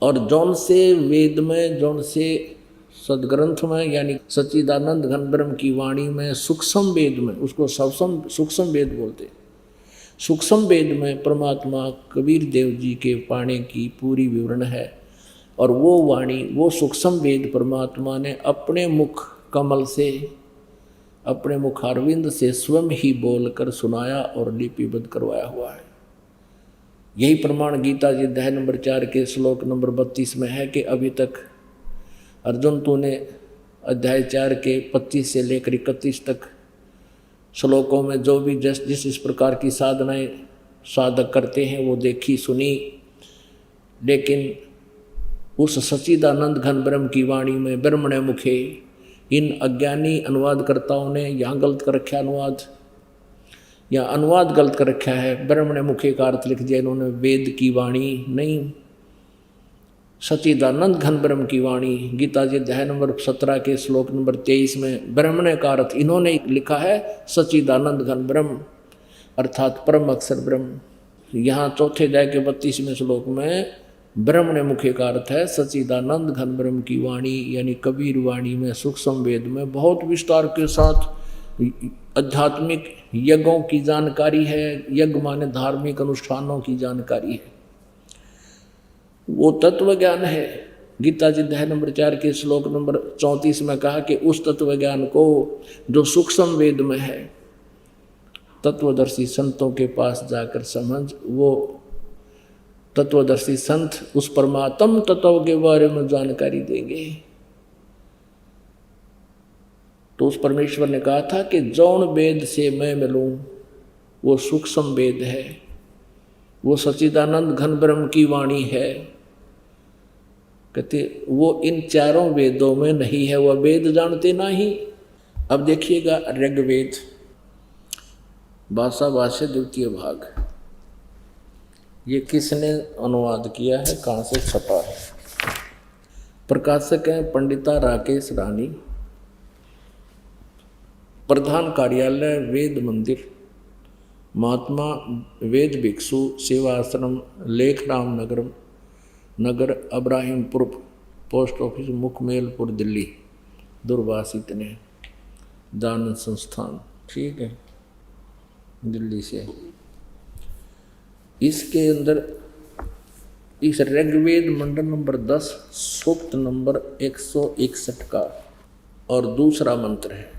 और जौन से वेद में, जौन से सदग्रंथ में, यानी सच्चिदानंद घन ब्रह्म की वाणी में, सूक्ष्म वेद में, उसको सूक्ष्म वेद बोलते हैं, सूक्ष्म वेद में परमात्मा कबीर देव जी के पाने की पूरी विवरण है। और वो वाणी, वो सूक्ष्म वेद परमात्मा ने अपने मुख कमल से, अपने मुखारविंद से स्वयं ही बोलकर सुनाया और लिपिबद्ध करवाया हुआ है। यही प्रमाण गीता जी अध्याय नंबर 4 के श्लोक नंबर 32 में है कि अभी तक अर्जुन तूने अध्याय 4 के 25 से लेकर 31 तक श्लोकों में जो भी जिस इस प्रकार की साधनाएं साधक करते हैं वो देखी सुनी, लेकिन उस सच्चिदानंद घन ब्रह्म की वाणी में ब्रह्मणे मुखे इन अज्ञानी अनुवादकर्ताओं ने यहाँ गलत कर रखा अनुवाद, या अनुवाद गलत कर रखा है। ब्रह्मणे मुखे का अर्थ लिख दिया इन्होंने वेद की वाणी, नहीं, सच्चिदानंद घन ब्रह्म की वाणी। गीता जी अध्याय नंबर 17 के श्लोक नंबर 23 में ब्रह्मणे का अर्थ इन्होंने लिखा है सच्चिदानंद घन ब्रह्म अर्थात परम अक्षर ब्रह्म। यहाँ चौथे अध्याय के 32वें श्लोक में ब्रह्मणे मुखे का अर्थ है सच्चिदानंद घन ब्रह्म की वाणी, यानी कबीर वाणी में सूक्ष्म वेद में बहुत विस्तार के साथ आध्यात्मिक यज्ञों की जानकारी है। यज्ञ माने धार्मिक अनुष्ठानों की जानकारी है, वो तत्व ज्ञान है। गीता जी अध्याय नंबर 4 के श्लोक नंबर 34 में कहा कि उस तत्व ज्ञान को जो सूक्ष्म वेद में है तत्वदर्शी संतों के पास जाकर समझ, वो तत्वदर्शी संत उस परमात्म तत्व के बारे में जानकारी देंगे। तो उस परमेश्वर ने कहा था कि जौन वेद से मैं मिलूं वो सूक्ष्म वेद है, वो सच्चिदानंद घन ब्रह्म की वाणी है। कहते वो इन चारों वेदों में नहीं है, वह वेद जानते नहीं। अब देखिएगा ऋग्वेद भाषा भाष्य द्वितीय भाग, ये किसने अनुवाद किया है, कहाँ से छपा है? प्रकाशक हैं पंडिता राकेश रानी, प्रधान कार्यालय वेद मंदिर, महात्मा वेद भिक्षु सेवा आश्रम, लेखराम नगर अब्राहिमपुर, पोस्ट ऑफिस मुखमेलपुर, दिल्ली। दूरभाष इतने दान संस्थान, ठीक है, दिल्ली से। इसके अंदर इस ऋग्वेद मंडल नंबर 10 सूक्त नंबर 161 का और दूसरा मंत्र है।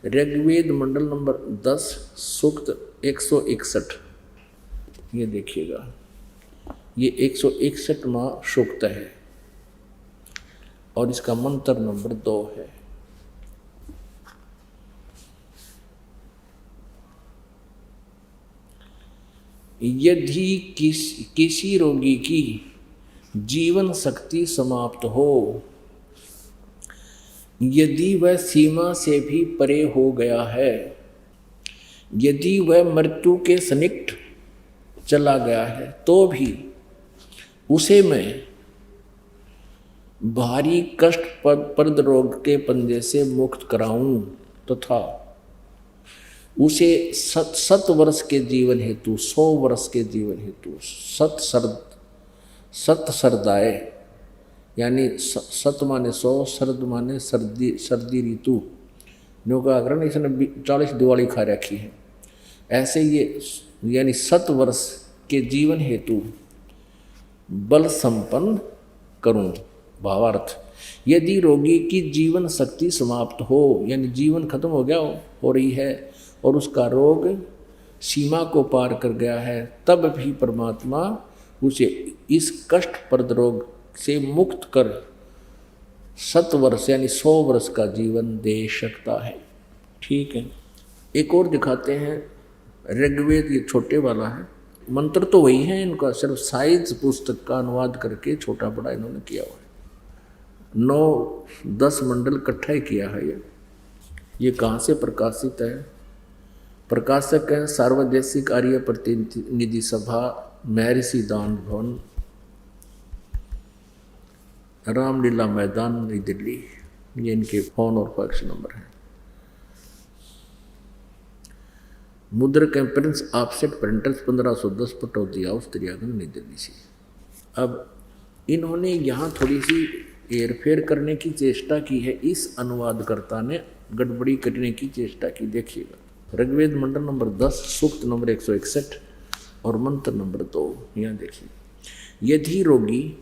ऋग्वेद मंडल नंबर 10 सूक्त 161, ये देखिएगा, ये 161वां सूक्त है और इसका मंत्र नंबर 2 है। यदि किसी रोगी की जीवन शक्ति समाप्त हो, यदि वह सीमा से भी परे हो गया है, यदि वह मृत्यु के सन्निकट चला गया है, तो भी उसे मैं भारी कष्टप्रद रोग के पंजे से मुक्त कराऊं तथा उसे 7 वर्ष के जीवन हेतु 100 वर्ष के जीवन हेतु सत सरदाए, यानी 7 माने 100, शरद माने सर्दी ऋतु, जो का कारण इसने 40 दिवाली खा रखी है। ऐसे ये यानी 7 वर्ष के जीवन हेतु बल संपन्न करूं। भावार्थ, यदि रोगी की जीवन शक्ति समाप्त हो, यानी जीवन खत्म हो गया हो रही है और उसका रोग सीमा को पार कर गया है, तब भी परमात्मा उसे इस कष्टप्रद रोग से मुक्त कर 7 वर्ष यानी 100 वर्ष का जीवन दे सकता है। ठीक है, एक और दिखाते हैं ऋग्वेद, ये छोटे वाला है, मंत्र तो वही है, इनका सिर्फ साइज पुस्तक का अनुवाद करके छोटा बड़ा इन्होंने किया हुआ है। 9-10 मंडल इकट्ठा ही किया है ये कहाँ से प्रकाशित है? प्रकाशक हैं सार्वदेशिक आर्य प्रतिनिधि सभा, महर्षि दान भवन, रामलीला मैदान, नई दिल्ली। ये इनके फोन और फैक्स नंबर हैं। मुद्रक Prince offset printers 1510 Pataudi house, Daryaganj, नई दिल्ली से। अब इन्होंने यहाँ थोड़ी सी हेरफेर करने की चेष्टा की है, इस अनुवादकर्ता ने गड़बड़ी करने की चेष्टा की। देखिएगा, ऋग्वेद मंडल नंबर 10 सूक्त नंबर 161 और मंत्र नंबर 2, यहाँ देखिए, यदि रोगी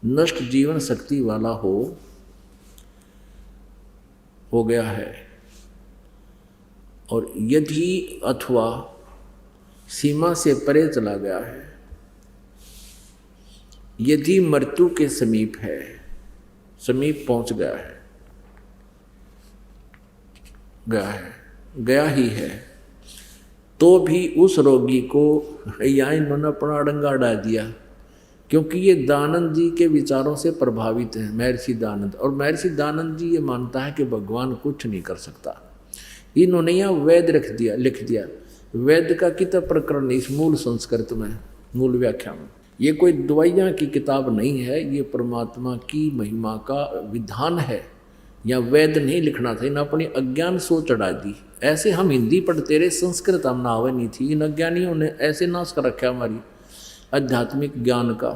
नष्ट जीवन शक्ति वाला हो गया है और यदि अथवा सीमा से परे चला गया है, यदि मृत्यु के समीप है, समीप पहुंच गया ही है, तो भी उस रोगी को यहाँ इन्होंने अपना अड़ंगा अड़ा दिया, क्योंकि ये दानंद जी के विचारों से प्रभावित है, महर्षि दानंद। और महर्षि दानंद जी ये मानता है कि भगवान कुछ नहीं कर सकता। इन्होंने यहाँ वेद लिख दिया। वेद का किताब प्रकरण इस मूल संस्कृत में, मूल व्याख्या में। ये कोई दवाइयाँ की किताब नहीं है, ये परमात्मा की महिमा का विधान है। या वेद नहीं लिखना था, इन अपनी अज्ञान सोच चढ़ा दी। ऐसे हम हिंदी पढ़ते रहे, संस्कृत हम नावे नहीं थी। इन अज्ञानियों ने ऐसे नाश कर रखा हमारी आध्यात्मिक ज्ञान का।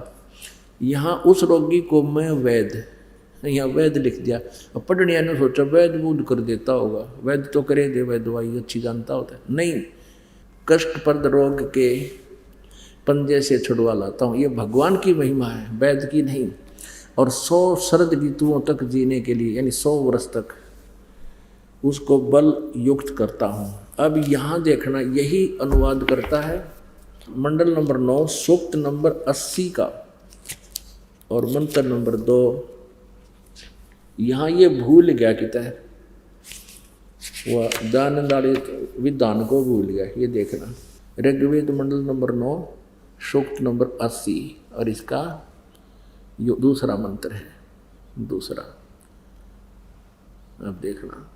यहाँ उस रोगी को मैं वेद, यहाँ वेद लिख दिया। अब पढ़ने ने सोचा वैद बूढ़ कर देता होगा, वैद तो करे दे, वैद दवाई अच्छी जानता होता है। नहीं, कष्टप्रद रोग के पंजे से छुड़वा लाता हूँ, ये भगवान की महिमा है, वैद की नहीं। और 100 शरद ऋतुओं तक जीने के लिए, यानी 100 वर्ष तक उसको बल युक्त करता हूँ। अब यहाँ देखना, यही अनुवाद करता है मंडल नंबर 9 सूक्त नंबर 80 का और मंत्र नंबर 2। यहाँ ये भूल गया किता है, वह दानंदाड़ी विधान को भूल गया। ये देखना, ऋग्वेद मंडल नंबर 9 सूक्त नंबर 80 और इसका यो दूसरा मंत्र है, दूसरा। अब देखना,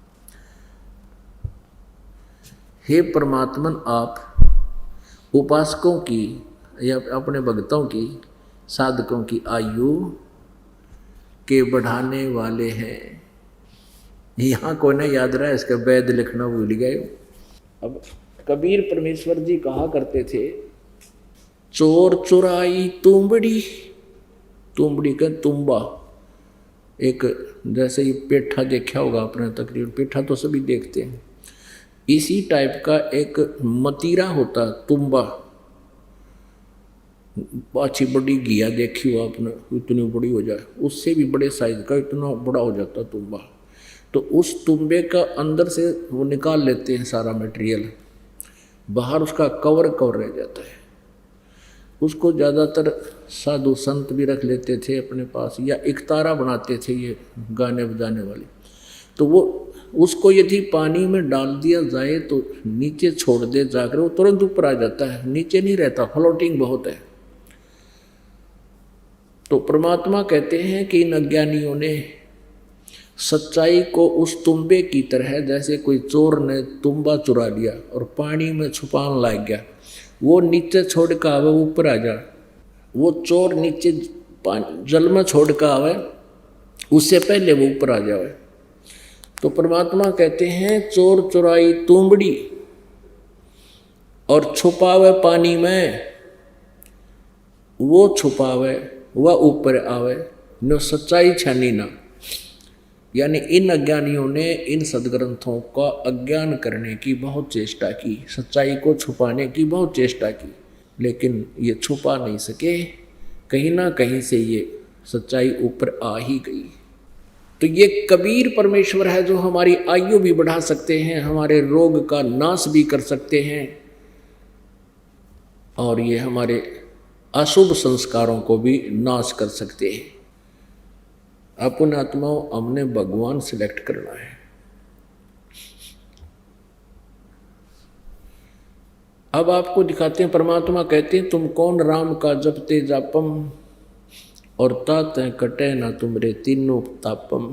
हे परमात्मन, आप उपासकों की या अपने भक्तों की, साधकों की आयु के बढ़ाने वाले हैं। यहाँ कोई ना याद रहा, इसका वेद लिखना भूल गए। अब कबीर परमेश्वर जी कहा करते थे, चोर चुराई तुंबड़ी, तुंबड़ी का तुम्बा, एक जैसे ये पेठा देखा होगा आपने, तकरीबन पेठा तो सभी देखते हैं। इसी टाइप का एक मतीरा होता, तुम्बा, अच्छी बड़ी घिया देखी हो आपने, इतनी बड़ी हो जाए, उससे भी बड़े साइज का इतना बड़ा हो जाता तुम्बा। तो उस तुम्बे का अंदर से वो निकाल लेते हैं सारा मटेरियल, बाहर उसका कवर रह जाता है। उसको ज़्यादातर साधु संत भी रख लेते थे अपने पास, या इकतारा बनाते थे ये गाने बजाने वाले। तो वो उसको यदि पानी में डाल दिया जाए तो नीचे छोड़ दे जाकर, वो तुरंत ऊपर आ जाता है, नीचे नहीं रहता, फ्लोटिंग बहुत है। तो परमात्मा कहते हैं कि इन अज्ञानियों ने सच्चाई को उस तुम्बे की तरह, जैसे कोई चोर ने तुम्बा चुरा लिया और पानी में छुपान लग गया, वो नीचे छोड़ कर आवे ऊपर आ जा। वो चोर नीचे जल में छोड़ कर आवे, उससे पहले वो ऊपर आ जाए। तो परमात्मा कहते हैं, चोर चुराई तुंबड़ी और छुपावे पानी में, वो छुपावे वह ऊपर आवे, न सच्चाई छानी ना। यानी इन अज्ञानियों ने इन सदग्रंथों का अज्ञान करने की बहुत चेष्टा की, सच्चाई को छुपाने की बहुत चेष्टा की, लेकिन ये छुपा नहीं सके। कहीं ना कहीं से ये सच्चाई ऊपर आ ही गई। तो ये कबीर परमेश्वर है जो हमारी आयु भी बढ़ा सकते हैं, हमारे रोग का नाश भी कर सकते हैं, और ये हमारे अशुभ संस्कारों को भी नाश कर सकते हैं। अपन आत्माओं, हमने भगवान सिलेक्ट करना है। अब आपको दिखाते हैं, परमात्मा कहते हैं, तुम कौन राम का जपते जापम और तात कटे ना तुमरे तीनों तापम।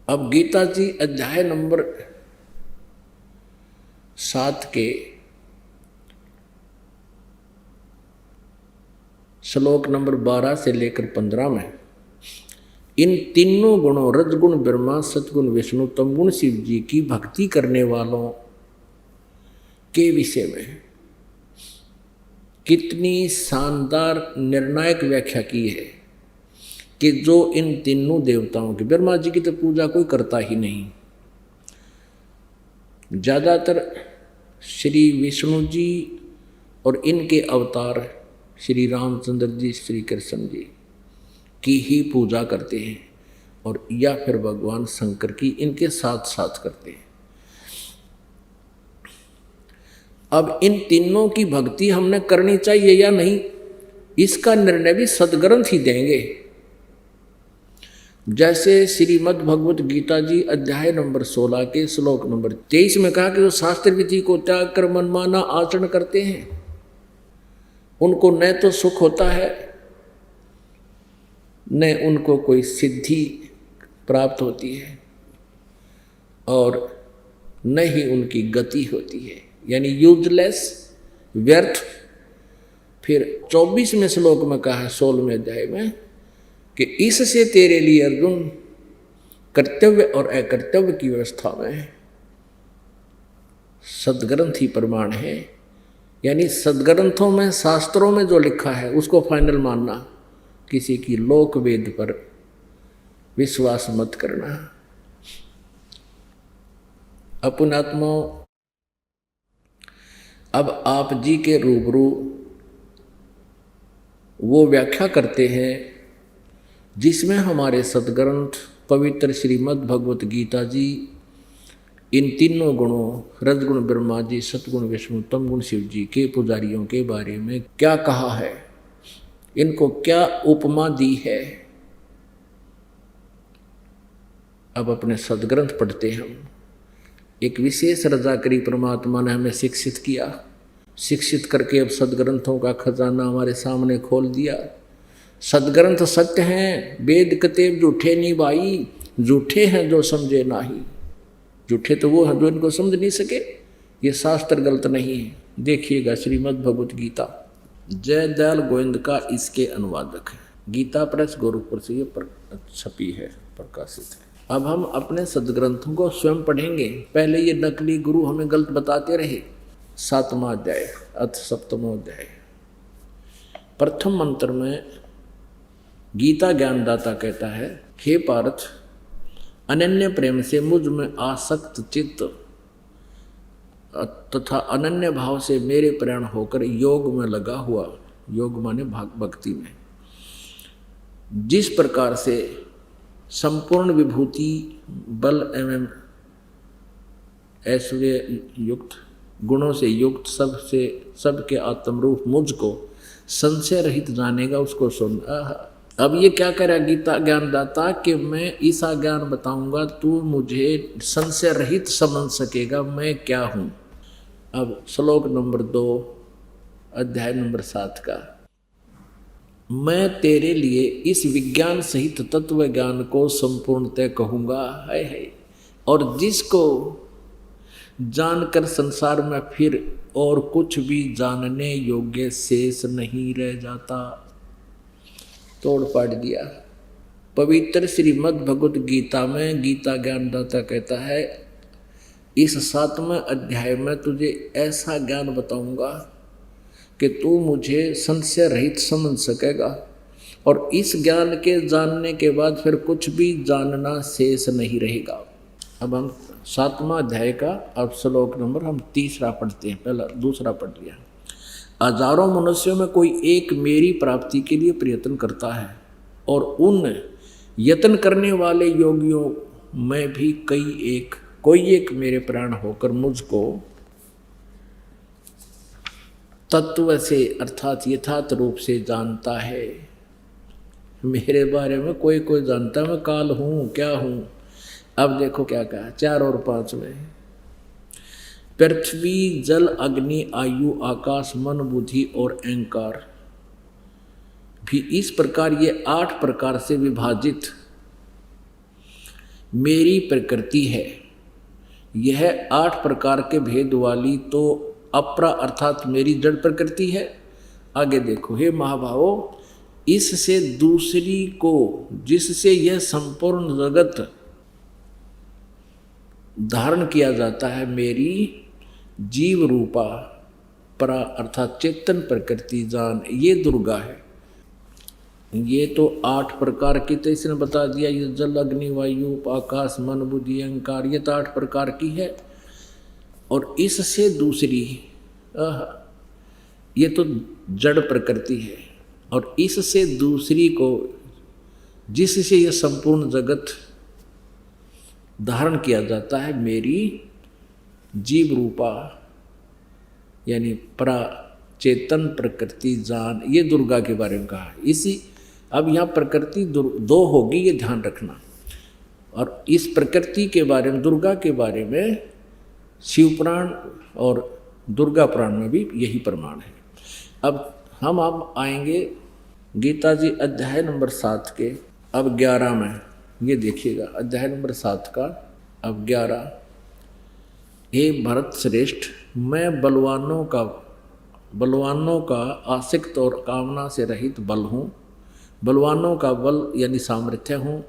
अब गीता जी अध्याय नंबर 7 के श्लोक नंबर 12 से लेकर 15 में इन तीनों गुणों, रजगुण ब्रह्मा, सतगुण विष्णु, तमगुण शिव जी की भक्ति करने वालों के विषय में कितनी शानदार निर्णायक व्याख्या की है कि जो इन तीनों देवताओं की, ब्रह्मा जी की तो पूजा कोई करता ही नहीं, ज़्यादातर श्री विष्णु जी और इनके अवतार श्री रामचंद्र जी, श्री कृष्ण जी की ही पूजा करते हैं, और या फिर भगवान शंकर की इनके साथ साथ करते हैं। अब इन तीनों की भक्ति हमने करनी चाहिए या नहीं, इसका निर्णय भी सद्ग्रंथ ही देंगे। जैसे श्रीमद् भगवत गीता जी अध्याय नंबर 16 के श्लोक नंबर 23 में कहा कि जो शास्त्र विधि को त्याग कर मनमाना आचरण करते हैं उनको न तो सुख होता है न उनको कोई सिद्धि प्राप्त होती है और न ही उनकी गति होती है, यानी यूजलेस, व्यर्थ। फिर 24वें श्लोक में कहा है 16वें अध्याय में कि इससे तेरे लिए अर्जुन कर्तव्य और अकर्तव्य की व्यवस्था में सद्ग्रंथ ही प्रमाण है, यानी सद्ग्रंथों में, शास्त्रों में जो लिखा है उसको फाइनल मानना, किसी की लोक वेद पर विश्वास मत करना। अपनात्मा, अब आप जी के रूबरू वो व्याख्या करते हैं जिसमें हमारे सद्ग्रंथ पवित्र श्रीमद् भगवत गीता जी इन तीनों गुणों, रजगुण ब्रह्मा जी, सतगुण विष्णु, तमगुण शिव जी के पुजारियों के बारे में क्या कहा है, इनको क्या उपमा दी है। अब अपने सद्ग्रंथ पढ़ते हम, एक विशेष रजाकरी परमात्मा ने हमें शिक्षित किया, शिक्षित करके अब सद्ग्रंथों का खजाना हमारे सामने खोल दिया। सद्ग्रंथ सत्य हैं, वेद कतेब झूठे नहीं भाई, झूठे हैं जो समझे नाही। झूठे तो वो हैं जो इनको समझ नहीं सके, ये शास्त्र गलत नहीं है। देखिएगा श्रीमद् भगवत गीता, जय दयाल गोविंद का इसके अनुवादक है, गीता प्रेस गोरखपुर से ये छपी है, प्रकाशित है। अब हम अपने सद्ग्रंथों को स्वयं पढ़ेंगे। पहले ये नकली गुरु हमें गलत बताते रहे। 7वां अध्याय अथ 7वां अध्याय प्रथम मंत्र में गीता ज्ञानदाता कहता है, हे पार्थ, अनन्य प्रेम से मुझ में आसक्त चित्त तथा अनन्य भाव से मेरे प्रेरण होकर योग में लगा हुआ, योग माने भक्ति में, जिस प्रकार से संपूर्ण विभूति, बल एवं ऐश्वर्य युक्त, गुणों से युक्त, सबके आत्मरूप मुझको संशय रहित जानेगा, उसको सुन। अब ये क्या कह रहा है गीता ज्ञानदाता कि मैं ऐसा ज्ञान बताऊंगा तू मुझे संशय रहित समझ सकेगा मैं क्या हूँ। अब श्लोक नंबर 2 अध्याय नंबर 7 का, मैं तेरे लिए इस विज्ञान सहित तत्व ज्ञान को संपूर्णतः कहूँगा, है और जिसको जानकर संसार में फिर और कुछ भी जानने योग्य शेष नहीं रह जाता। तोड़ पाड़ दिया। पवित्र श्रीमद् भगवत गीता में गीता ज्ञानदाता कहता है, इस 7वें अध्याय में तुझे ऐसा ज्ञान बताऊंगा कि तू मुझे संशय रहित समझ सकेगा और इस ज्ञान के जानने के बाद फिर कुछ भी जानना शेष नहीं रहेगा। अब हम 7वां अध्याय का अब श्लोक नंबर हम 3 पढ़ते हैं, पहला 2 पढ़ लिया। हजारों मनुष्यों में कोई एक मेरी प्राप्ति के लिए प्रयत्न करता है और उन यत्न करने वाले योगियों में भी कोई एक मेरे प्राण होकर मुझको तत्व से अर्थात यथार्थ रूप से जानता है। मेरे बारे में कोई जानता, मैं काल हूँ, क्या हूँ। अब देखो क्या कहा 4 और 5 में, पृथ्वी, जल, अग्नि, आयु, आकाश, मन, बुद्धि और अहंकार भी इस प्रकार ये 8 प्रकार से विभाजित मेरी प्रकृति है। यह 8 प्रकार के भेद वाली तो अपरा अर्थात मेरी जड़ प्रकृति है। आगे देखो, हे महाभावो, इससे दूसरी को जिससे यह संपूर्ण जगत धारण किया जाता है, मेरी जीव रूपा परा अर्थात चेतन प्रकृति जान, ये दुर्गा है। ये तो 8 प्रकार की तो इसने बता दिया, ये जल, अग्नि, वायु, आकाश, मन, बुद्धि, अहंकार, ये तो 8 प्रकार की है। और इससे दूसरी ये तो जड़ प्रकृति है और इससे दूसरी को जिससे ये संपूर्ण जगत धारण किया जाता है, मेरी जीव रूपा यानी चेतन प्रकृति जान, ये दुर्गा के बारे में कहा। इसी अब यहाँ प्रकृति दो होगी, ये ध्यान रखना। और इस प्रकृति के बारे में, दुर्गा के बारे में शिव पुराण और दुर्गा पुराण में भी यही प्रमाण है। अब हम आएंगे गीता जी अध्याय नंबर 7 के अब 11 में। ये देखिएगा अध्याय नंबर 7 का अब 11। हे भरत श्रेष्ठ, मैं बलवानों का आसक्त और कामना से रहित बल हूँ, बलवानों का बल यानी सामर्थ्य हूँ,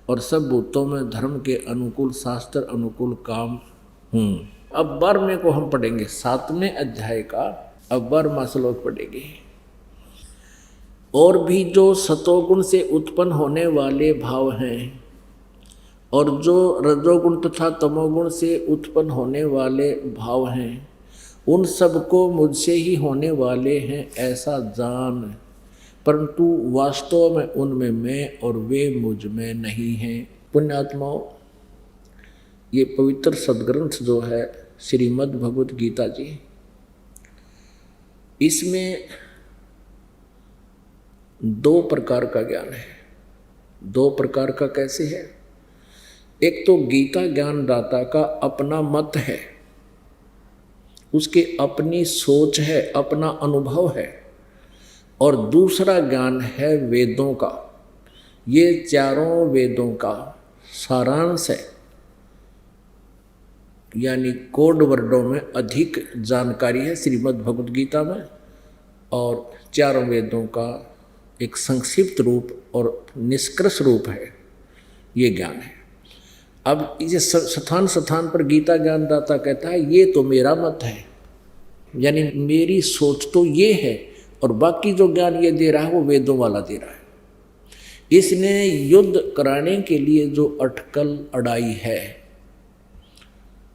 और सब भूतों में धर्म के अनुकूल, शास्त्र अनुकूल काम हूँ। अब 12वें को हम पढ़ेंगे, 7वें अध्याय का अब 12वां श्लोक पढ़ेंगे। और भी जो सतोगुण से उत्पन्न होने वाले भाव हैं और जो रजोगुण तथा तमोगुण से उत्पन्न होने वाले भाव हैं, उन सबको मुझसे ही होने वाले हैं ऐसा जान, परंतु वास्तव में उनमें मैं और वे मुझ में नहीं हैं। पुण्यात्माओं, ये पवित्र सदग्रंथ जो है श्रीमद् भगवत गीता जी, इसमें 2 प्रकार का ज्ञान है। 2 प्रकार का कैसे है? एक तो गीता ज्ञान दाता का अपना मत है, उसके अपनी सोच है, अपना अनुभव है, और दूसरा ज्ञान है वेदों का। ये चारों वेदों का सारांश है, यानी कोड वर्डों में अधिक जानकारी है श्रीमद् भगवद गीता में, और चारों वेदों का एक संक्षिप्त रूप और निष्कर्ष रूप है, ये ज्ञान है। अब इसे स्थान स्थान पर गीता ज्ञानदाता कहता है ये तो मेरा मत है, यानी मेरी सोच तो ये है, और बाकी जो ज्ञान ये दे रहा है वो वेदों वाला दे रहा है। इसने युद्ध कराने के लिए जो अटकल अड़ाई है,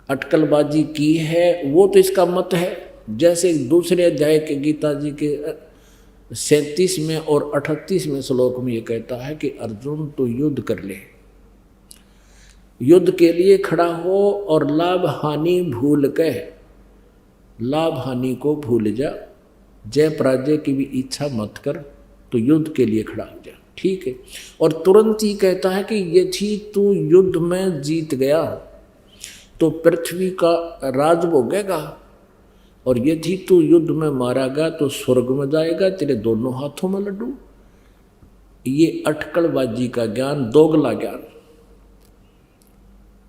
अटकलबाजी की है, वो तो इसका मत है। जैसे दूसरे अध्याय के गीता जी के 37वें और 38वें श्लोक में ये कहता है कि अर्जुन तो युद्ध कर ले, युद्ध के लिए खड़ा हो और लाभ हानि भूल के, लाभ हानि को भूल जा, जय पराजय की भी इच्छा मत कर, तो युद्ध के लिए खड़ा हो जा। ठीक है। और तुरंत ही कहता है कि यदि तू युद्ध में जीत गया तो पृथ्वी का राज भोगेगा, और यदि तू युद्ध में मारा गया तो स्वर्ग में जाएगा, तेरे दोनों हाथों में लड्डू। ये अटकलबाजी का ज्ञान, दोगला ज्ञान,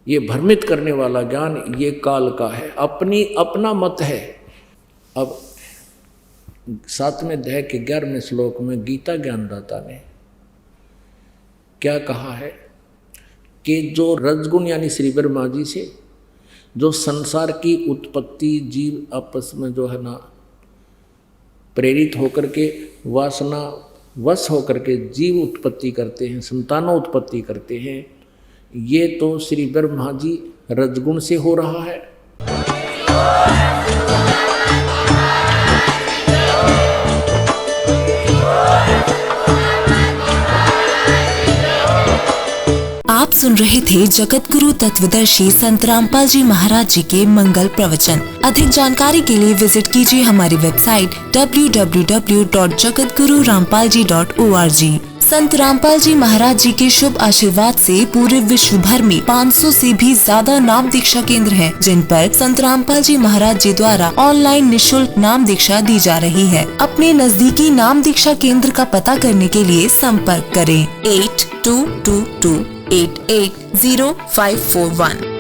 ये भ्रमित करने वाला ज्ञान, ये काल का है, अपना मत है। अब 7वें अध्याय के 11वें श्लोक में गीता ज्ञानदाता ने क्या कहा है कि जो रजगुण यानी श्री ब्रह्मा जी से जो संसार की उत्पत्ति जीव आपस में जो है ना प्रेरित होकर के वासना वश होकर के जीव उत्पत्ति करते हैं, संतानों उत्पत्ति करते हैं, ये तो श्री ब्रह्मा जी रजगुण से हो रहा है। आप सुन रहे थे जगत गुरु तत्वदर्शी संत रामपाल जी महाराज जी के मंगल प्रवचन। अधिक जानकारी के लिए विजिट कीजिए हमारी वेबसाइट www.jagatgururampalji.org। संत रामपाल जी महाराज जी के शुभ आशीर्वाद से पूरे विश्व भर में 500 से भी ज्यादा नाम दीक्षा केंद्र हैं, जिन पर संत रामपाल जी महाराज जी द्वारा ऑनलाइन निःशुल्क नाम दीक्षा दी जा रही है। अपने नजदीकी नाम दीक्षा केंद्र का पता करने के लिए संपर्क करें 8222880541।